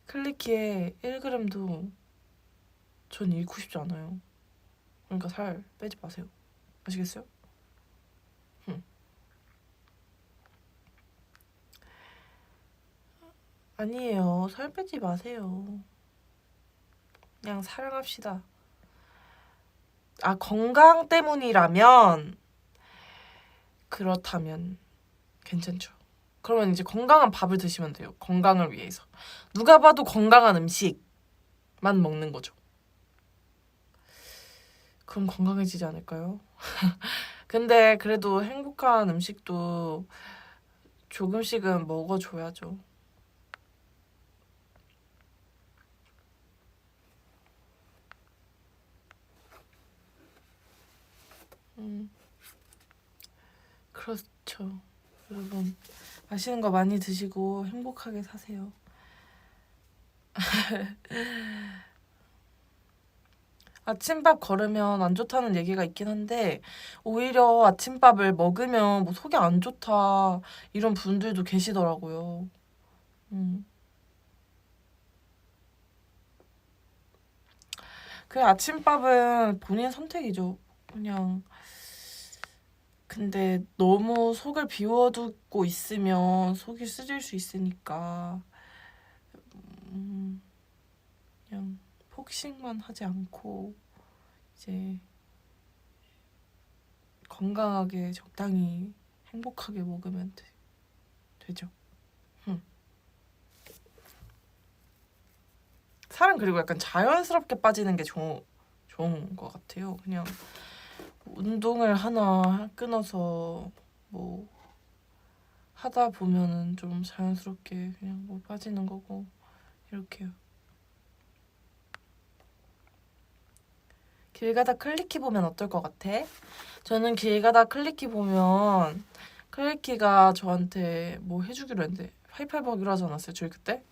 클리키에 1g도 전 잃고 싶지 않아요. 그러니까 살 빼지 마세요. 아시겠어요? 아니에요. 살 빼지 마세요. 그냥 사랑합시다. 아, 건강 때문이라면 그렇다면 괜찮죠. 그러면 이제 건강한 밥을 드시면 돼요. 건강을 위해서. 누가 봐도 건강한 음식만 먹는 거죠. 그럼 건강해지지 않을까요? 근데 그래도 행복한 음식도 조금씩은 먹어줘야죠. 그렇죠. 여러분 맛있는 거 많이 드시고 행복하게 사세요. 아침밥 거르면 안 좋다는 얘기가 있긴 한데 오히려 아침밥을 먹으면 뭐 속이 안 좋다 이런 분들도 계시더라고요. 그 아침밥은 본인 선택이죠. 그냥 근데 너무 속을 비워두고 있으면 속이 쓰릴 수 있으니까 그냥 폭식만 하지 않고 이제 건강하게 적당히 행복하게 먹으면 되죠. 살은 그리고 약간 자연스럽게 빠지는 게 좋은 것 같아요. 그냥 운동을 하나 끊어서 뭐 하다 보면은 좀 자연스럽게 그냥 뭐 빠지는 거고 이렇게요. 길 가다 클리키 보면 어떨 것 같아? 저는 길 가다 클리키 보면 클리키가 저한테 뭐 해주기로 했는데 하이파이브 하기로 하지 않았어요? 저희 그때?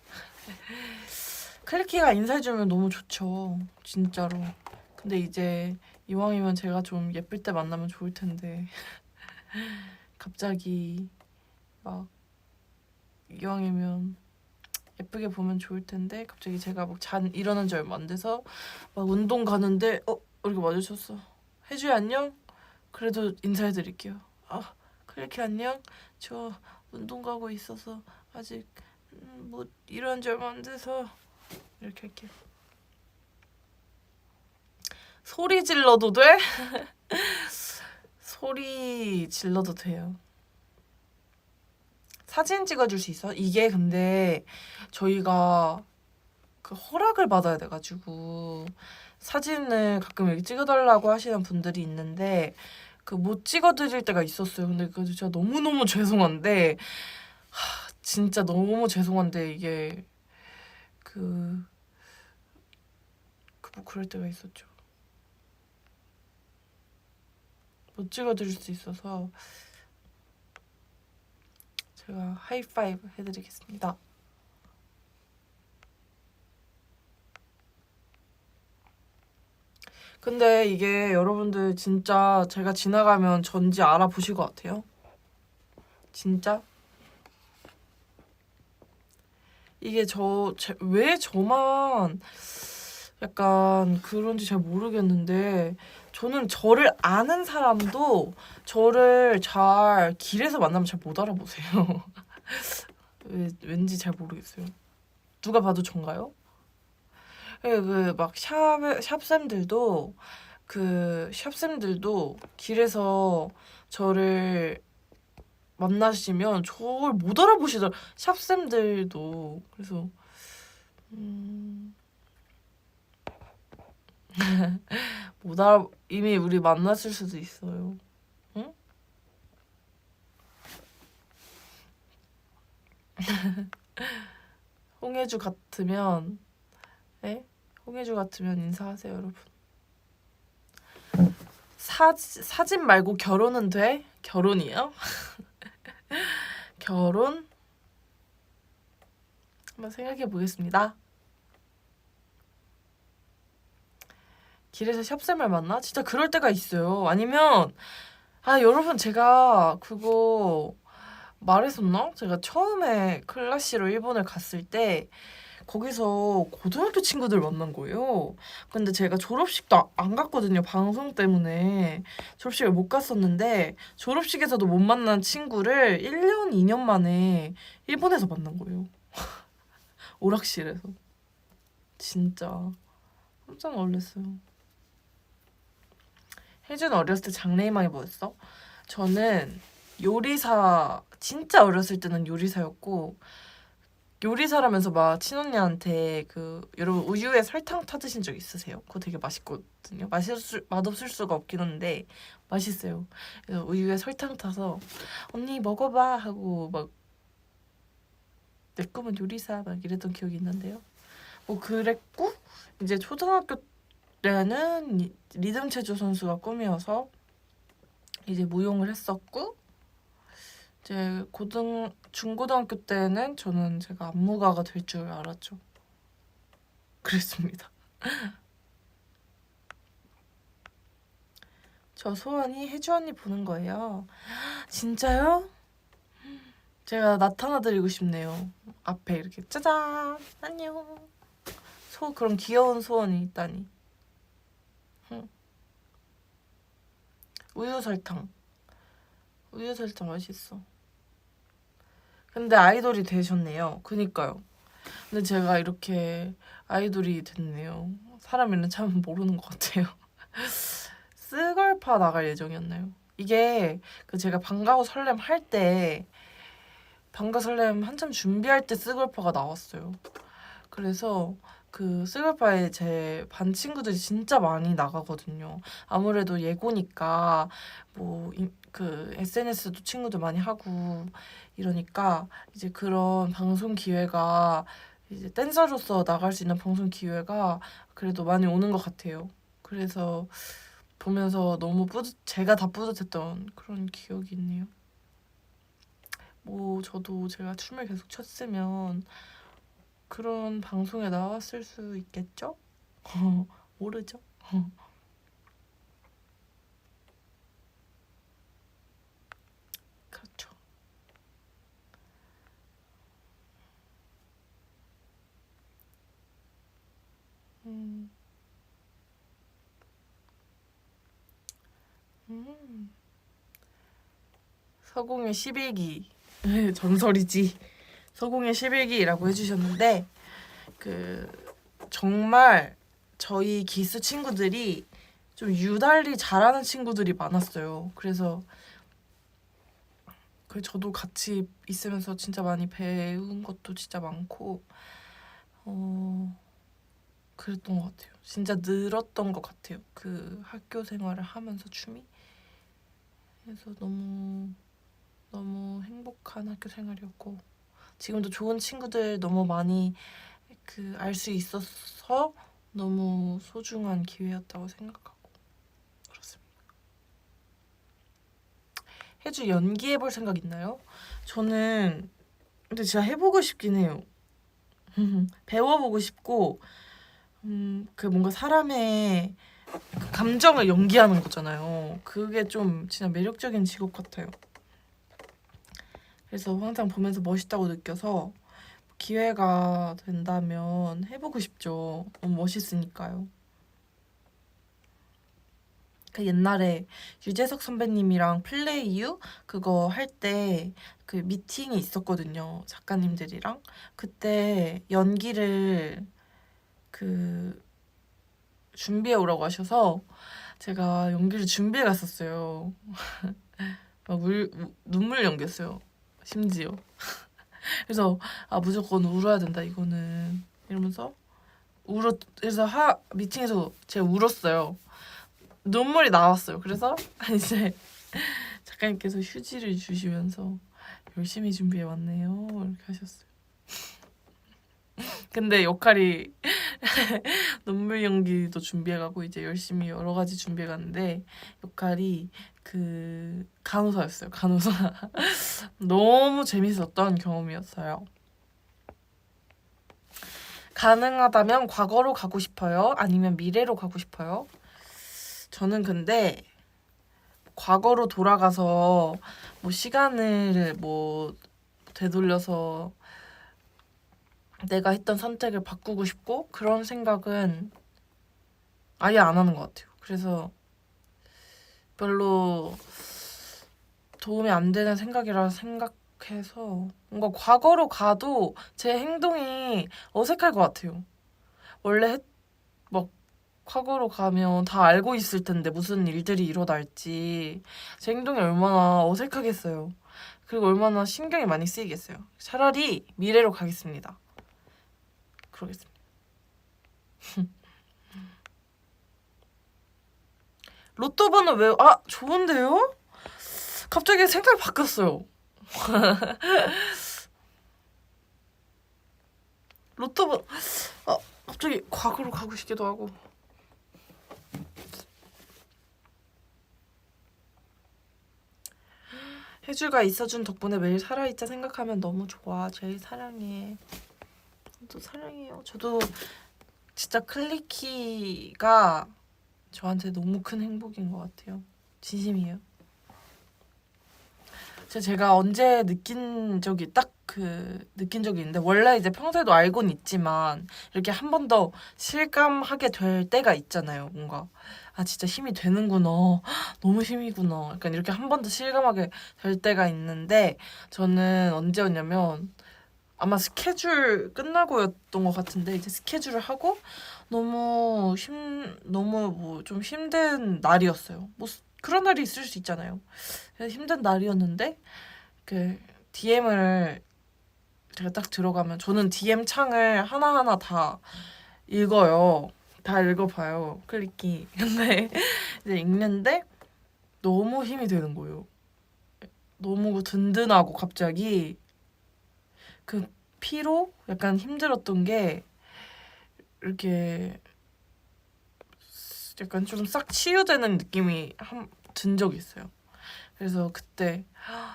클리키가 인사해주면 너무 좋죠. 진짜로. 근데 이제 이왕이면 제가 좀 예쁠 때 만나면 좋을 텐데 갑자기 막 이왕이면 예쁘게 보면 좋을 텐데 갑자기 제가 막 일어난 지 얼마 안 돼서 막 운동 가는데 이렇게 마주쳤어. 혜주야 안녕? 그래도 인사해드릴게요. 클리키 안녕? 저 운동 가고 있어서 아직 뭐 일한 지 얼마 안 돼서 이렇게 할게요. 소리 질러도 돼? 소리 질러도 돼요. 사진 찍어줄 수 있어? 이게 근데 저희가 그 허락을 받아야 돼가지고 사진을 가끔 이렇게 찍어달라고 하시는 분들이 있는데 그 못 찍어드릴 때가 있었어요. 근데 그 진짜 너무너무 죄송한데 진짜 너무 죄송한데 이게 뭐 그럴 때가 있었죠. 못 찍어드릴 수 있어서 제가 하이파이브 해드리겠습니다. 근데 이게 여러분들 진짜 제가 지나가면 전지 알아보실 것 같아요. 진짜? 이게 왜 저만 약간 그런지 잘 모르겠는데 저는 저를 아는 사람도 저를 잘 길에서 만나면 잘 못 알아보세요. 왠지 잘 모르겠어요. 누가 봐도 전가요? 막 샵쌤들도 샵쌤들도 길에서 저를 만나시면 저를 못 알아보시더라. 샵쌤들도. 그래서 이미 우리 만났을 수도 있어요. 응? 홍해주 같으면 네? 홍해주 같으면 인사하세요, 여러분. 사진 말고 결혼은 돼? 결혼이요? 결혼? 한번 생각해 보겠습니다. 길에서 샵쌤을 만나? 진짜 그럴 때가 있어요. 아니면 여러분 제가 그거 말했었나? 제가 처음에 클래시로 일본을 갔을 때 거기서 고등학교 친구들 만난 거예요. 근데 제가 졸업식도 안 갔거든요. 방송 때문에. 졸업식을 못 갔었는데 졸업식에서도 못 만난 친구를 1년, 2년 만에 일본에서 만난 거예요. 오락실에서. 진짜 깜짝 놀랐어요. 혜준 어렸을 때 장래희망이 뭐였어? 저는 요리사, 진짜 어렸을 때는 요리사였고 요리사라면서 막 친언니한테 여러분 우유에 설탕 타드신 적 있으세요? 그거 되게 맛있거든요. 맛없을 수가 없긴 한데 맛있어요. 그래서 우유에 설탕 타서 언니 먹어봐 하고 막 내 꿈은 요리사 막 이랬던 기억이 있는데요. 뭐 그랬고 이제 초등학교 때는 리듬 체조 선수가 꿈이어서 이제 무용을 했었고 이제 중고등학교 때는 저는 제가 안무가가 될 줄 알았죠. 그랬습니다. 저 소원이 혜주 언니 보는 거예요. 진짜요? 제가 나타나드리고 싶네요. 앞에 이렇게 짜잔 안녕. 그런 귀여운 소원이 있다니. 우유 설탕 맛있어. 근데 아이돌이 되셨네요. 그니까요. 근데 제가 이렇게 아이돌이 됐네요. 사람 이름 참 모르는 것 같아요. 스걸파 나갈 예정이었나요? 이게 제가 방과후 설렘 할 때 방과 설렘 한참 준비할 때 스걸파가 나왔어요. 그래서 스걸파에 제 반 친구들이 진짜 많이 나가거든요. 아무래도 예고니까 SNS도 친구들 많이 하고 이러니까 이제 그런 방송 기회가 이제 댄서로서 나갈 수 있는 방송 기회가 그래도 많이 오는 것 같아요. 그래서 보면서 너무 제가 다 뿌듯했던 그런 기억이 있네요. 저도 제가 춤을 계속 췄으면 그런 방송에 나왔을 수 있겠죠? 모르죠? 그렇죠. 서공의 11기 전설이지. 서공의 11기라고 해주셨는데 그 정말 저희 기수 친구들이 좀 유달리 잘하는 친구들이 많았어요. 그래서 저도 같이 있으면서 진짜 많이 배운 것도 진짜 많고 그랬던 것 같아요. 진짜 늘었던 것 같아요. 그 학교 생활을 하면서 춤이. 그래서 너무 너무 행복한 학교 생활이었고 지금도 좋은 친구들 너무 많이 알 수 있어서 너무 소중한 기회였다고 생각하고 그렇습니다. 혜주 연기해볼 생각 있나요? 저는 근데 진짜 해보고 싶긴 해요. 배워보고 싶고 그 뭔가 사람의 그 감정을 연기하는 거잖아요. 그게 좀 진짜 매력적인 직업 같아요. 그래서 항상 보면서 멋있다고 느껴서 기회가 된다면 해보고 싶죠. 너무 멋있으니까요. 그 옛날에 유재석 선배님이랑 플레이유 그거 할 때 그 미팅이 있었거든요. 작가님들이랑. 그때 연기를 그 준비해 오라고 하셔서 제가 연기를 준비해 갔었어요. 막 눈물 연기였어요. 심지어. 그래서 무조건 울어야 된다 이거는 이러면서 그래서 미팅에서 제가 울었어요. 눈물이 나왔어요. 그래서 이제 작가님께서 휴지를 주시면서 열심히 준비해 왔네요 이렇게 하셨어요. 근데 역할이 눈물 연기도 준비해가고 이제 열심히 여러 가지 준비해갔는데 역할이 그 간호사였어요. 간호사. 너무 재밌었던 경험이었어요. 가능하다면 과거로 가고 싶어요? 아니면 미래로 가고 싶어요? 저는 근데 과거로 돌아가서 뭐 시간을 뭐 되돌려서 내가 했던 선택을 바꾸고 싶고 그런 생각은 아예 안 하는 것 같아요. 그래서 별로 도움이 안 되는 생각이라 생각해서 뭔가 과거로 가도 제 행동이 어색할 것 같아요. 원래 막 과거로 가면 다 알고 있을 텐데 무슨 일들이 일어날지 제 행동이 얼마나 어색하겠어요. 그리고 얼마나 신경이 많이 쓰이겠어요. 차라리 미래로 가겠습니다. 그러겠습니다. 로또 번호 왜? 좋은데요? 갑자기 생각이 바뀌었어요. 로또 번호 갑자기 과거로 가고 싶기도 하고. 혜주가 있어준 덕분에 매일 살아있자 생각하면 너무 좋아. 제일 사랑해. 저도 사랑해요. 저도 진짜 클리키가 저한테 너무 큰 행복인 것 같아요. 진심이에요. 제가 언제 느낀 적이 느낀 적이 있는데 원래 이제 평소에도 알고는 있지만 이렇게 한 번 더 실감하게 될 때가 있잖아요. 뭔가 진짜 힘이 되는구나. 너무 힘이구나. 약간 이렇게 한 번 더 실감하게 될 때가 있는데 저는 언제였냐면 아마 스케줄 끝나고였던 것 같은데 이제 스케줄을 하고 너무 뭐 좀 힘든 날이었어요. 뭐 그런 날이 있을 수 있잖아요. 그래서 힘든 날이었는데 그 DM을 제가 딱 들어가면 저는 DM 창을 하나하나 다 읽어요. 다 읽어봐요. 클릭이. 근데 이제 읽는데 너무 힘이 되는 거예요. 너무 든든하고 갑자기 그 피로 약간 힘들었던 게 이렇게 약간 좀 싹 치유되는 느낌이 든 적이 있어요. 그래서 그때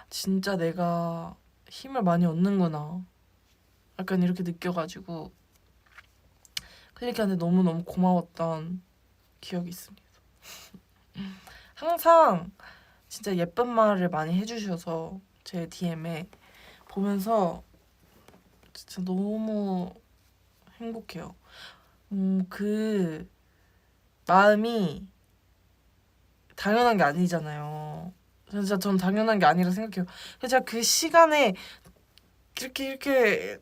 진짜 내가 힘을 많이 얻는구나. 약간 이렇게 느껴가지고 클릭한테 너무너무 고마웠던 기억이 있습니다. 항상 진짜 예쁜 말을 많이 해주셔서 제 DM에 보면서 진짜 너무 행복해요. 그 마음이 당연한 게 아니잖아요. 진짜 전 당연한 게 아니라 생각해요. 그래서 제가 그 시간에 이렇게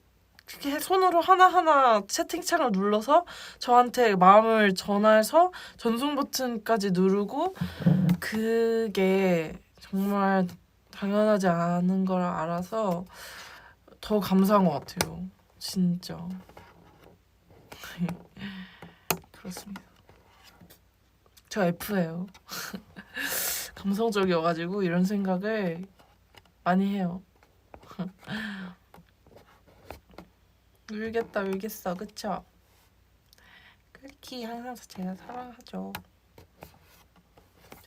손으로 하나하나 채팅창을 눌러서 저한테 마음을 전해서 전송 버튼까지 누르고 그게 정말 당연하지 않은 걸 알아서 더 감사한 것 같아요. 진짜. 그렇습니다. 저 F예요. 감성적이어가지고 이런 생각을 많이 해요. 울겠어, 그쵸? 클키 항상 제가 사랑하죠.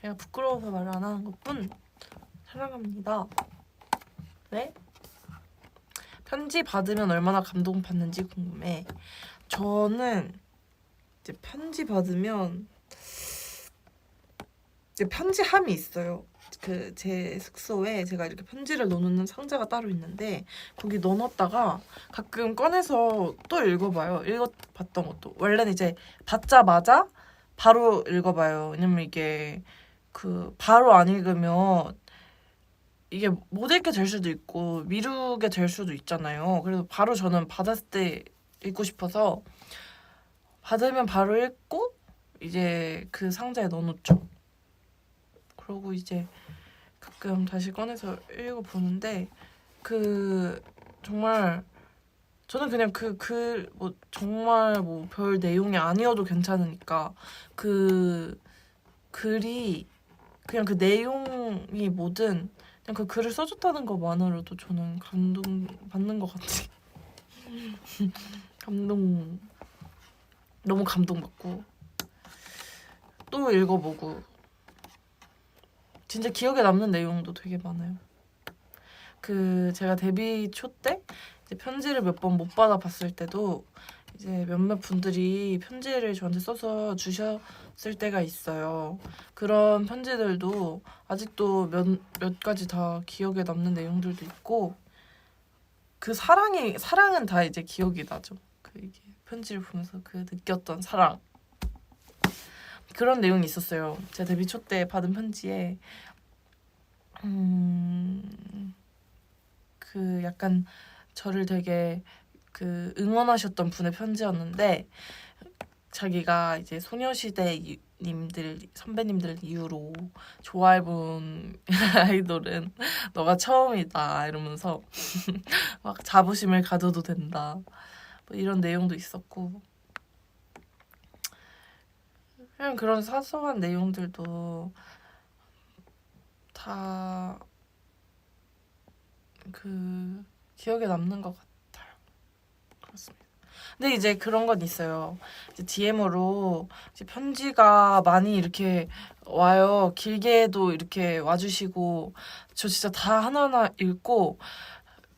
제가 부끄러워서 말 안 하는 것뿐 사랑합니다. 네? 편지 받으면 얼마나 감동받는지 궁금해. 저는 이제 편지 받으면 이제 편지함이 있어요. 그 제 숙소에 제가 이렇게 편지를 넣어놓는 상자가 따로 있는데 거기 넣어놨다가 가끔 꺼내서 또 읽어봐요. 읽어봤던 것도 원래는 이제 받자마자 바로 읽어봐요. 왜냐면 이게 그 바로 안 읽으면 이게 못 읽게 될 수도 있고 미루게 될 수도 있잖아요. 그래서 바로 저는 받았을 때 읽고 싶어서 받으면 바로 읽고 이제 그 상자에 넣어놓죠. 그러고 이제 가끔 다시 꺼내서 읽어보는데 그 정말 저는 그냥 뭐 정말 뭐 별 내용이 아니어도 괜찮으니까 그 글이 그냥 그 내용이 뭐든 그냥 그 글을 써줬다는 것만으로도 저는 감동받는 것 같아요. 너무 감동받고 또 읽어보고 진짜 기억에 남는 내용도 되게 많아요. 그 제가 데뷔 초 때 이제 편지를 몇 번 못 받아봤을 때도 이제 몇몇 분들이 편지를 저한테 써서 주셨을 때가 있어요. 그런 편지들도 아직도 몇 가지 다 기억에 남는 내용들도 있고 그 사랑은 다 이제 기억이 나죠. 그 이게 편지를 보면서 그 느꼈던 사랑 그런 내용이 있었어요. 제가 데뷔 초 때 받은 편지에 그 약간 저를 되게 그 응원하셨던 분의 편지였는데 자기가 이제 소녀시대 선배님들 이후로 좋아해본 아이돌은 너가 처음이다 이러면서 막 자부심을 가져도 된다 뭐 이런 내용도 있었고 그냥 그런 사소한 내용들도 다 그 기억에 남는 것 같아요. 그렇습니다. 근데 이제 그런 건 있어요. 이제 DM으로 이제 편지가 많이 이렇게 와요. 길게도 이렇게 와주시고 저 진짜 다 하나하나 읽고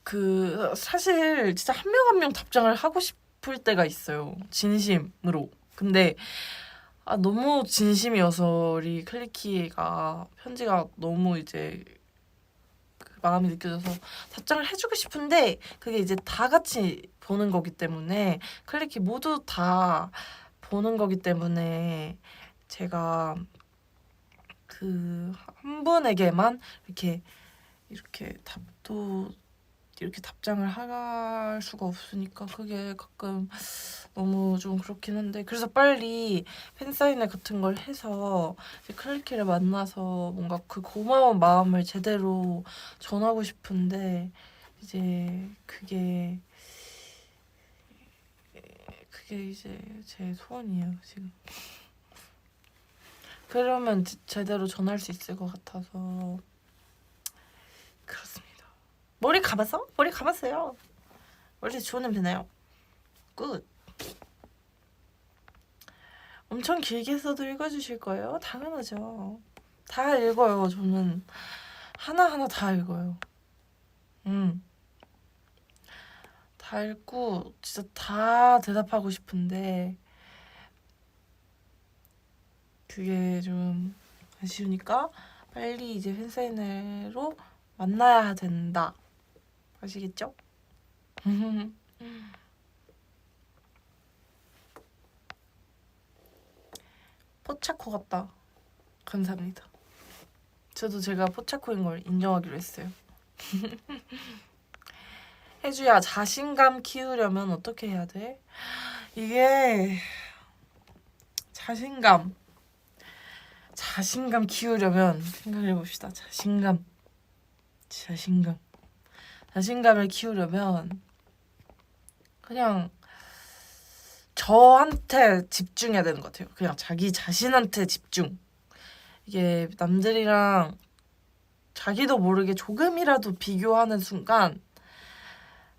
그 사실 진짜 한 명 한 명 답장을 하고 싶을 때가 있어요. 진심으로. 근데 너무 진심이어서 우리 클리키가 편지가 너무 이제 그 마음이 느껴져서 답장을 해주고 싶은데 그게 이제 다 같이 보는 거기 때문에 클리키 모두 다 보는 거기 때문에 제가 그 한 분에게만 이렇게 답장을 할 수가 없으니까 그게 가끔 너무 좀 그렇긴 한데 그래서 빨리 팬사인회 같은 걸 해서 이제 클리키를 만나서 뭔가 그 고마운 마음을 제대로 전하고 싶은데 이제 그게 이제 제 소원이에요 지금. 그러면 제대로 전할 수 있을 것 같아서 그렇습니다. 머리 감았어? 머리 감았어요. 머리 좋은 냄새 나요. 굿. 엄청 길게 써도 읽어주실 거예요? 당연하죠. 다 읽어요. 저는 하나하나 다 읽어요. 다 읽고 진짜 다 대답하고 싶은데 그게 좀 아쉬우니까 빨리 이제 팬사인회로 만나야 된다. 아시겠죠? 포차코 같다. 감사합니다. 저도 제가 포차코인 걸 인정하기로 했어요. 혜주야, 자신감 키우려면 어떻게 해야 돼? 이게 자신감 키우려면 생각해봅시다. 자신감을 키우려면 그냥 저한테 집중해야 되는 것 같아요. 그냥 자기 자신한테 집중. 이게 남들이랑 자기도 모르게 조금이라도 비교하는 순간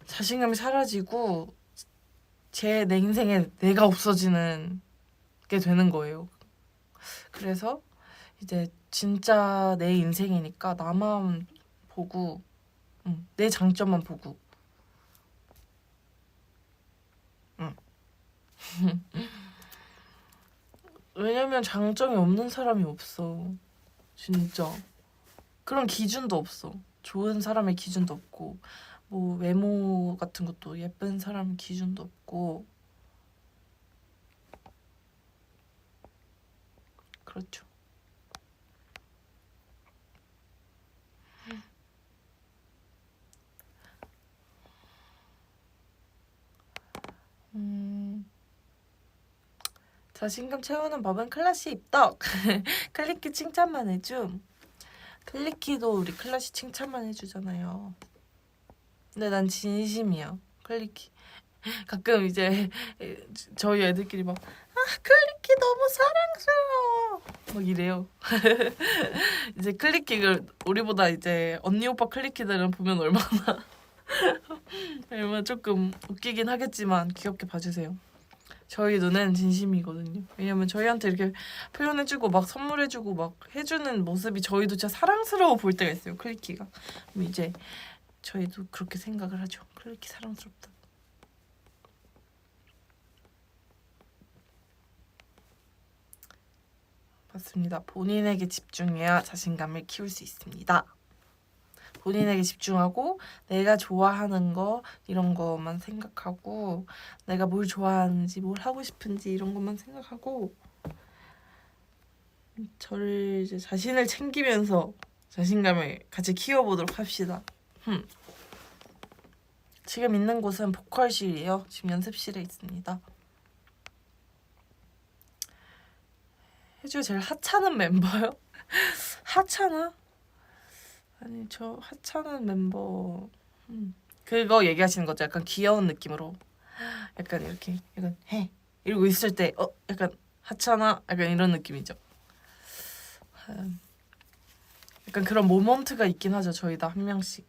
자신감이 사라지고 내 인생에 내가 없어지는 게 되는 거예요. 그래서 이제 진짜 내 인생이니까 나만 보고 내 장점만 보고 왜냐면 장점이 없는 사람이 없어. 진짜. 그런 기준도 없어. 좋은 사람의 기준도 없고 뭐 외모 같은 것도 예쁜 사람 기준도 없고 그렇죠. 자신감 채우는 법은 클래시 입덕. 클리키 칭찬만 해줌. 클리키도 우리 클래시 칭찬만 해주잖아요. 근데 난 진심이야. 클리키. 가끔 이제 저희 애들끼리 막 클리키 너무 사랑스러워 막 이래요. 이제 클리키를 우리보다 이제 언니 오빠 클리키들은 보면 얼마나 조금 웃기긴 하겠지만 귀엽게 봐주세요. 저희 눈엔 진심이거든요. 왜냐면 저희한테 이렇게 표현해주고 막 선물해주고 막 해주는 모습이 저희도 진짜 사랑스러워 보일 때가 있어요. 클리키가. 그럼 이제 저희도 그렇게 생각을 하죠. 클리키 사랑스럽다. 맞습니다. 본인에게 집중해야 자신감을 키울 수 있습니다. 본인에게 집중하고 내가 좋아하는 거 이런 거만 생각하고 내가 뭘 좋아하는지 뭘 하고 싶은지 이런 것만 생각하고 저를 이제 자신을 챙기면서 자신감을 같이 키워보도록 합시다. 지금 있는 곳은 보컬실이에요. 지금 연습실에 있습니다. 혜주 제일 하찮은 멤버요? 하찮아? 아니 저 하찮은 멤버 그거 얘기하시는 거죠? 약간 귀여운 느낌으로 약간 이렇게 약간 해 이러고 있을 때 약간 하찮아? 약간 이런 느낌이죠. 약간 그런 모먼트가 있긴 하죠. 저희 다 한 명씩.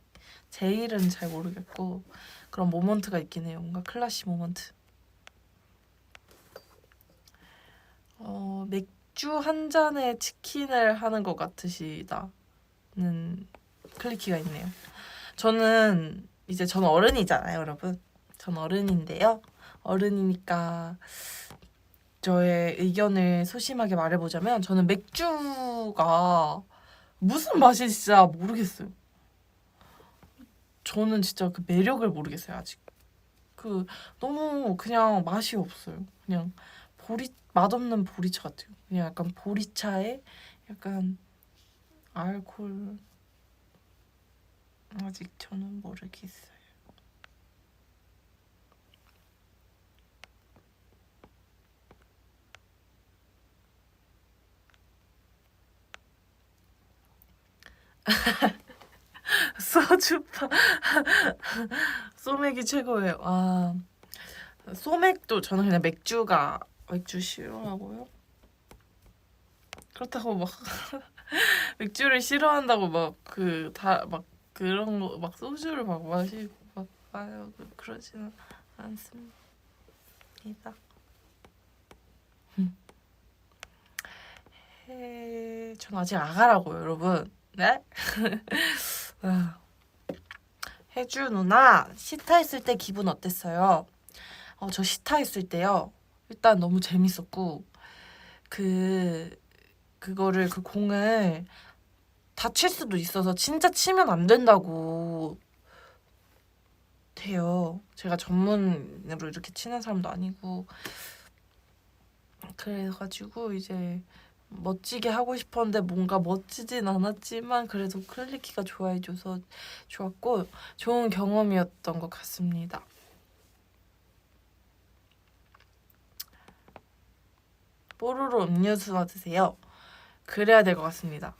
제일은 잘 모르겠고 그런 모먼트가 있긴 해요. 뭔가 클래시 모먼트. 맥주 한 잔에 치킨을 하는 것 같으시다는 클리키가 있네요. 저는 어른이잖아요, 여러분. 전 어른인데요. 어른이니까 저의 의견을 소심하게 말해보자면 저는 맥주가 무슨 맛이 진짜 모르겠어요. 저는 진짜 그 매력을 모르겠어요, 아직. 너무 그냥 맛이 없어요. 그냥 맛없는 보리차 같아요. 그냥 약간 보리차에 약간 알코올 아직 저는 모르겠어요. 소주파 소맥이 최고예요. 소맥도 저는 그냥 맥주 싫어하고요. 그렇다고 막 맥주를 싫어한다고 막 그런 거 막 소주를 막 마시고 막 봐요. 그러지는 않습니다. 전 아직 아가라고요, 여러분. 네? 혜주 누나 시타 했을 때 기분 어땠어요? 저 시타 했을 때요. 일단 너무 재밌었고 그거를 그 공을 다칠 수도 있어서 진짜 치면 안 된다고 돼요. 제가 전문으로 이렇게 치는 사람도 아니고 그래가지고 이제 멋지게 하고 싶었는데 뭔가 멋지진 않았지만 그래도 클리키가 좋아해줘서 좋았고 좋은 경험이었던 것 같습니다. 뽀로로 음료수 받으세요. 그래야 될 것 같습니다.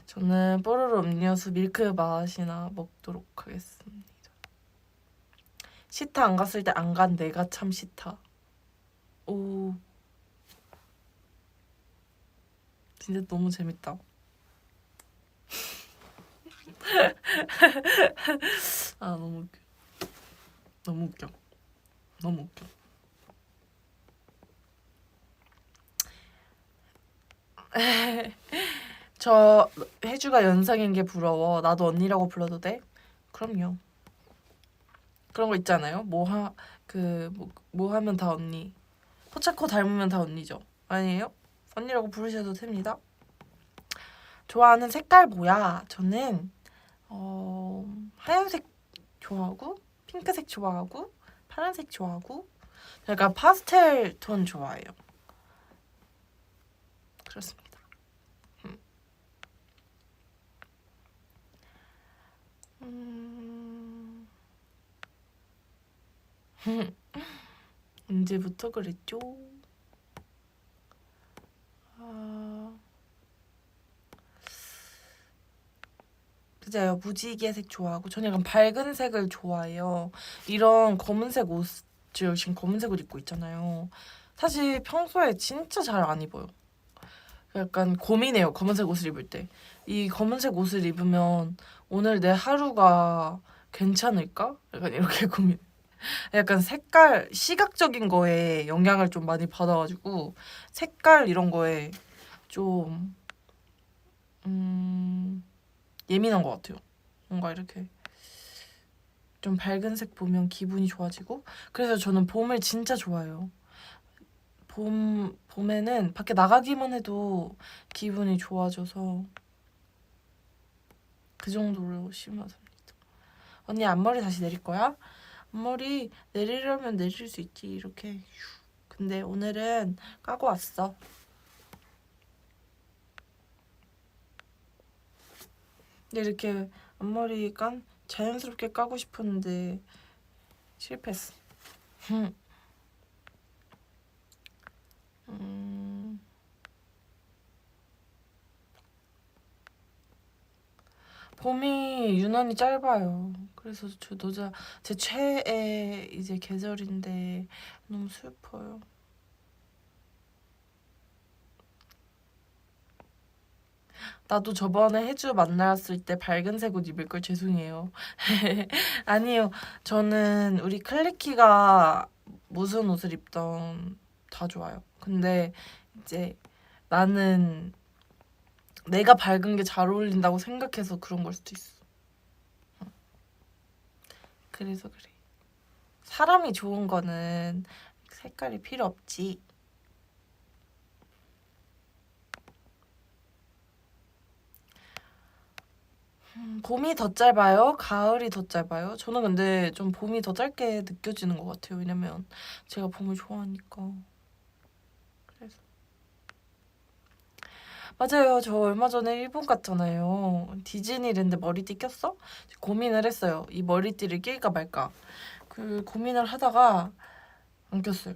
저는 뽀로로 음료수 밀크 맛이나 먹도록 하겠습니다. 시타 안 갔을 때 안 간 내가 참 시타. 오, 진짜 너무 재밌다. 아, 너무 웃겨. 너무 웃겨. 너무 웃겨. 저 혜주가 연상인 게 부러워. 나도 언니라고 불러도 돼? 그럼요. 그런 거 있잖아요. 뭐 하면 다 언니. 포차코 닮으면 다 언니죠. 아니에요? 언니라고 부르셔도 됩니다. 좋아하는 색깔 뭐야? 저는 하얀색 좋아하고 핑크색 좋아하고 파란색 좋아하고 약간 파스텔 톤 좋아해요. 그렇습니다. 언제부터 그랬죠? 맞아요. 무지개색 좋아하고 저는 약간 밝은 색을 좋아해요. 이런 검은색 옷, 저 지금 검은색 옷 입고 있잖아요. 사실 평소에 진짜 잘 안 입어요. 약간 고민해요. 검은색 옷을 입을 때. 이 검은색 옷을 입으면 오늘 내 하루가 괜찮을까? 약간 이렇게 고민. 약간 색깔, 시각적인 거에 영향을 좀 많이 받아가지고 색깔 이런 거에 좀 예민한 것 같아요. 뭔가 이렇게 좀 밝은 색 보면 기분이 좋아지고 그래서 저는 봄을 진짜 좋아해요. 봄에는 밖에 나가기만 해도 기분이 좋아져서 그 정도로 심하습니다. 언니 앞머리 다시 내릴 거야? 앞머리 내리려면 내릴 수 있지 이렇게. 근데 오늘은 까고 왔어. 근데 이렇게 앞머리 자연스럽게 까고 싶었는데 실패했어. 봄이 유난히 짧아요. 그래서 제 최애 이제 계절인데 너무 슬퍼요. 나도 저번에 혜주 만났을 때 밝은색 옷 입을 걸 죄송해요. 아니요. 저는 우리 클리키가 무슨 옷을 입던 다 좋아요. 근데 이제 나는 내가 밝은 게 잘 어울린다고 생각해서 그런 걸 수도 있어. 그래서 그래. 사람이 좋은 거는 색깔이 필요 없지. 봄이 더 짧아요? 가을이 더 짧아요? 저는 근데 좀 봄이 더 짧게 느껴지는 것 같아요. 왜냐면 제가 봄을 좋아하니까. 그래서. 맞아요. 저 얼마 전에 일본 갔잖아요. 디즈니랜드 머리띠 꼈어? 고민을 했어요. 이 머리띠를 낄까 말까. 그 고민을 하다가 안 꼈어요.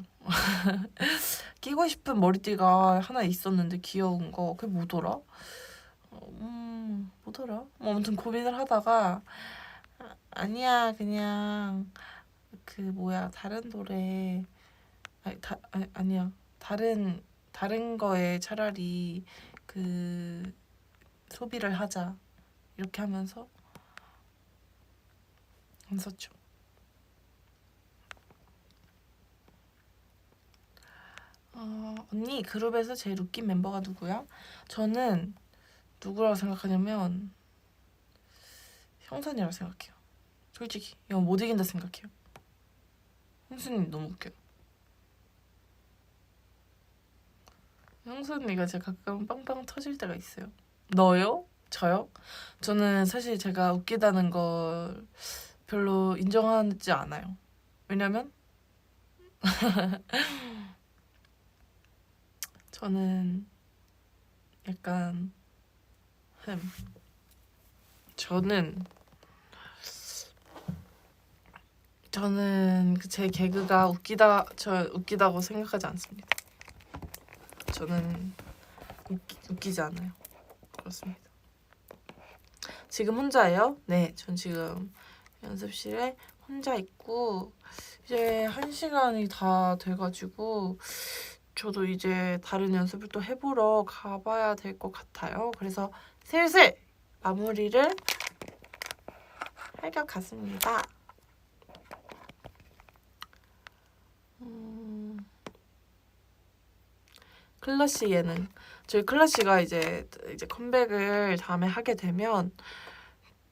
끼고 싶은 머리띠가 하나 있었는데 귀여운 거. 그게 뭐더라? 뭐더라? 아무튼 고민을 하다가 아니야 그냥 그 뭐야 다른 노래 아니야 다른 거에 차라리 그 소비를 하자 이렇게 하면서 했었죠. 언니 그룹에서 제일 웃긴 멤버가 누구야? 저는 누구라고 생각하냐면 형선이라고 생각해요. 솔직히 이거 못 이긴다 생각해요. 형선이 너무 웃겨요. 형선이가 제가 가끔 빵빵 터질 때가 있어요. 너요? 저요? 저는 사실 제가 웃기다는 걸 별로 인정하지 않아요. 왜냐면 저는 약간 저는 제 개그가 웃기다고 생각하지 않습니다. 저는 웃기지 않아요. 그렇습니다. 지금 혼자예요? 네, 전 지금 연습실에 혼자 있고 이제 1시간이 다 돼가지고 저도 이제 다른 연습을 또 해보러 가봐야 될 것 같아요. 그래서 슬슬 마무리를 할 것 같습니다. 클러시 예능. 저희 클러시가 이제 컴백을 다음에 하게 되면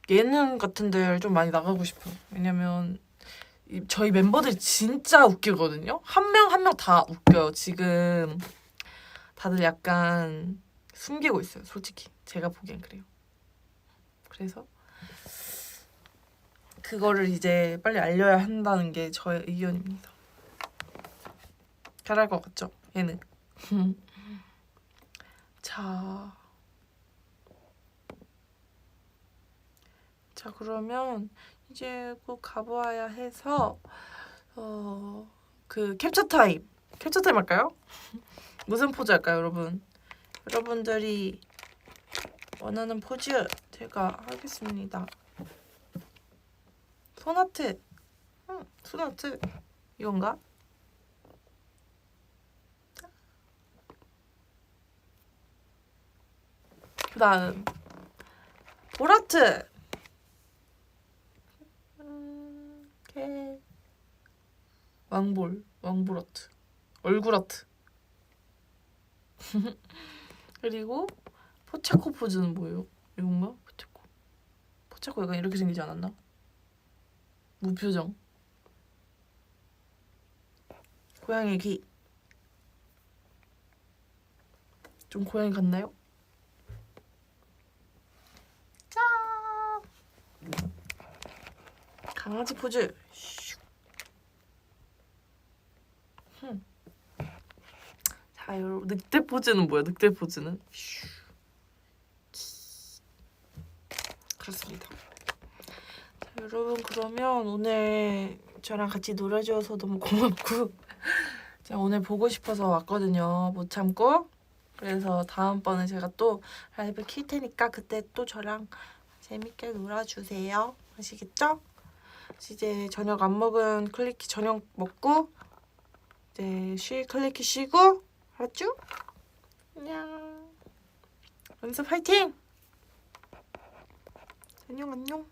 예능 같은 데를 좀 많이 나가고 싶어요. 왜냐면 저희 멤버들이 진짜 웃기거든요. 한 명 한 명 다 웃겨요. 지금 다들 약간 숨기고 있어요. 솔직히 제가 보기엔 그래요. 그래서 그거를 이제 빨리 알려야 한다는 게 저의 의견입니다. 잘할 것 같죠? 예능. 자 그러면 이제 꼭 가보아야 해서 그 캡처 타임 할까요? 무슨 포즈 할까요, 여러분? 여러분들이 원하는 포즈 제가 하겠습니다. 손하트. 손하트 이건가? 그 다음 볼하트. 왕볼하트. 얼굴하트. 그리고 포차코 포즈는 뭐예요? 이건가? 포차코 약간 이렇게 생기지 않았나? 무표정. 고양이 귀. 좀 고양이 같나요? 짠! 강아지 포즈. 자, 여러분 늑대 포즈는 뭐야? 늑대 포즈는 그렇습니다. 자, 여러분 그러면 오늘 저랑 같이 놀아주셔서 너무 고맙고 제가 오늘 보고 싶어서 왔거든요. 못 참고. 그래서 다음번에 제가 또 라이브 킬 테니까 그때 또 저랑 재밌게 놀아주세요. 아시겠죠? 이제 저녁 안 먹은 클리키 저녁 먹고 이제 클리키 쉬고 알았죠? 안녕. 연습 화이팅! 안녕.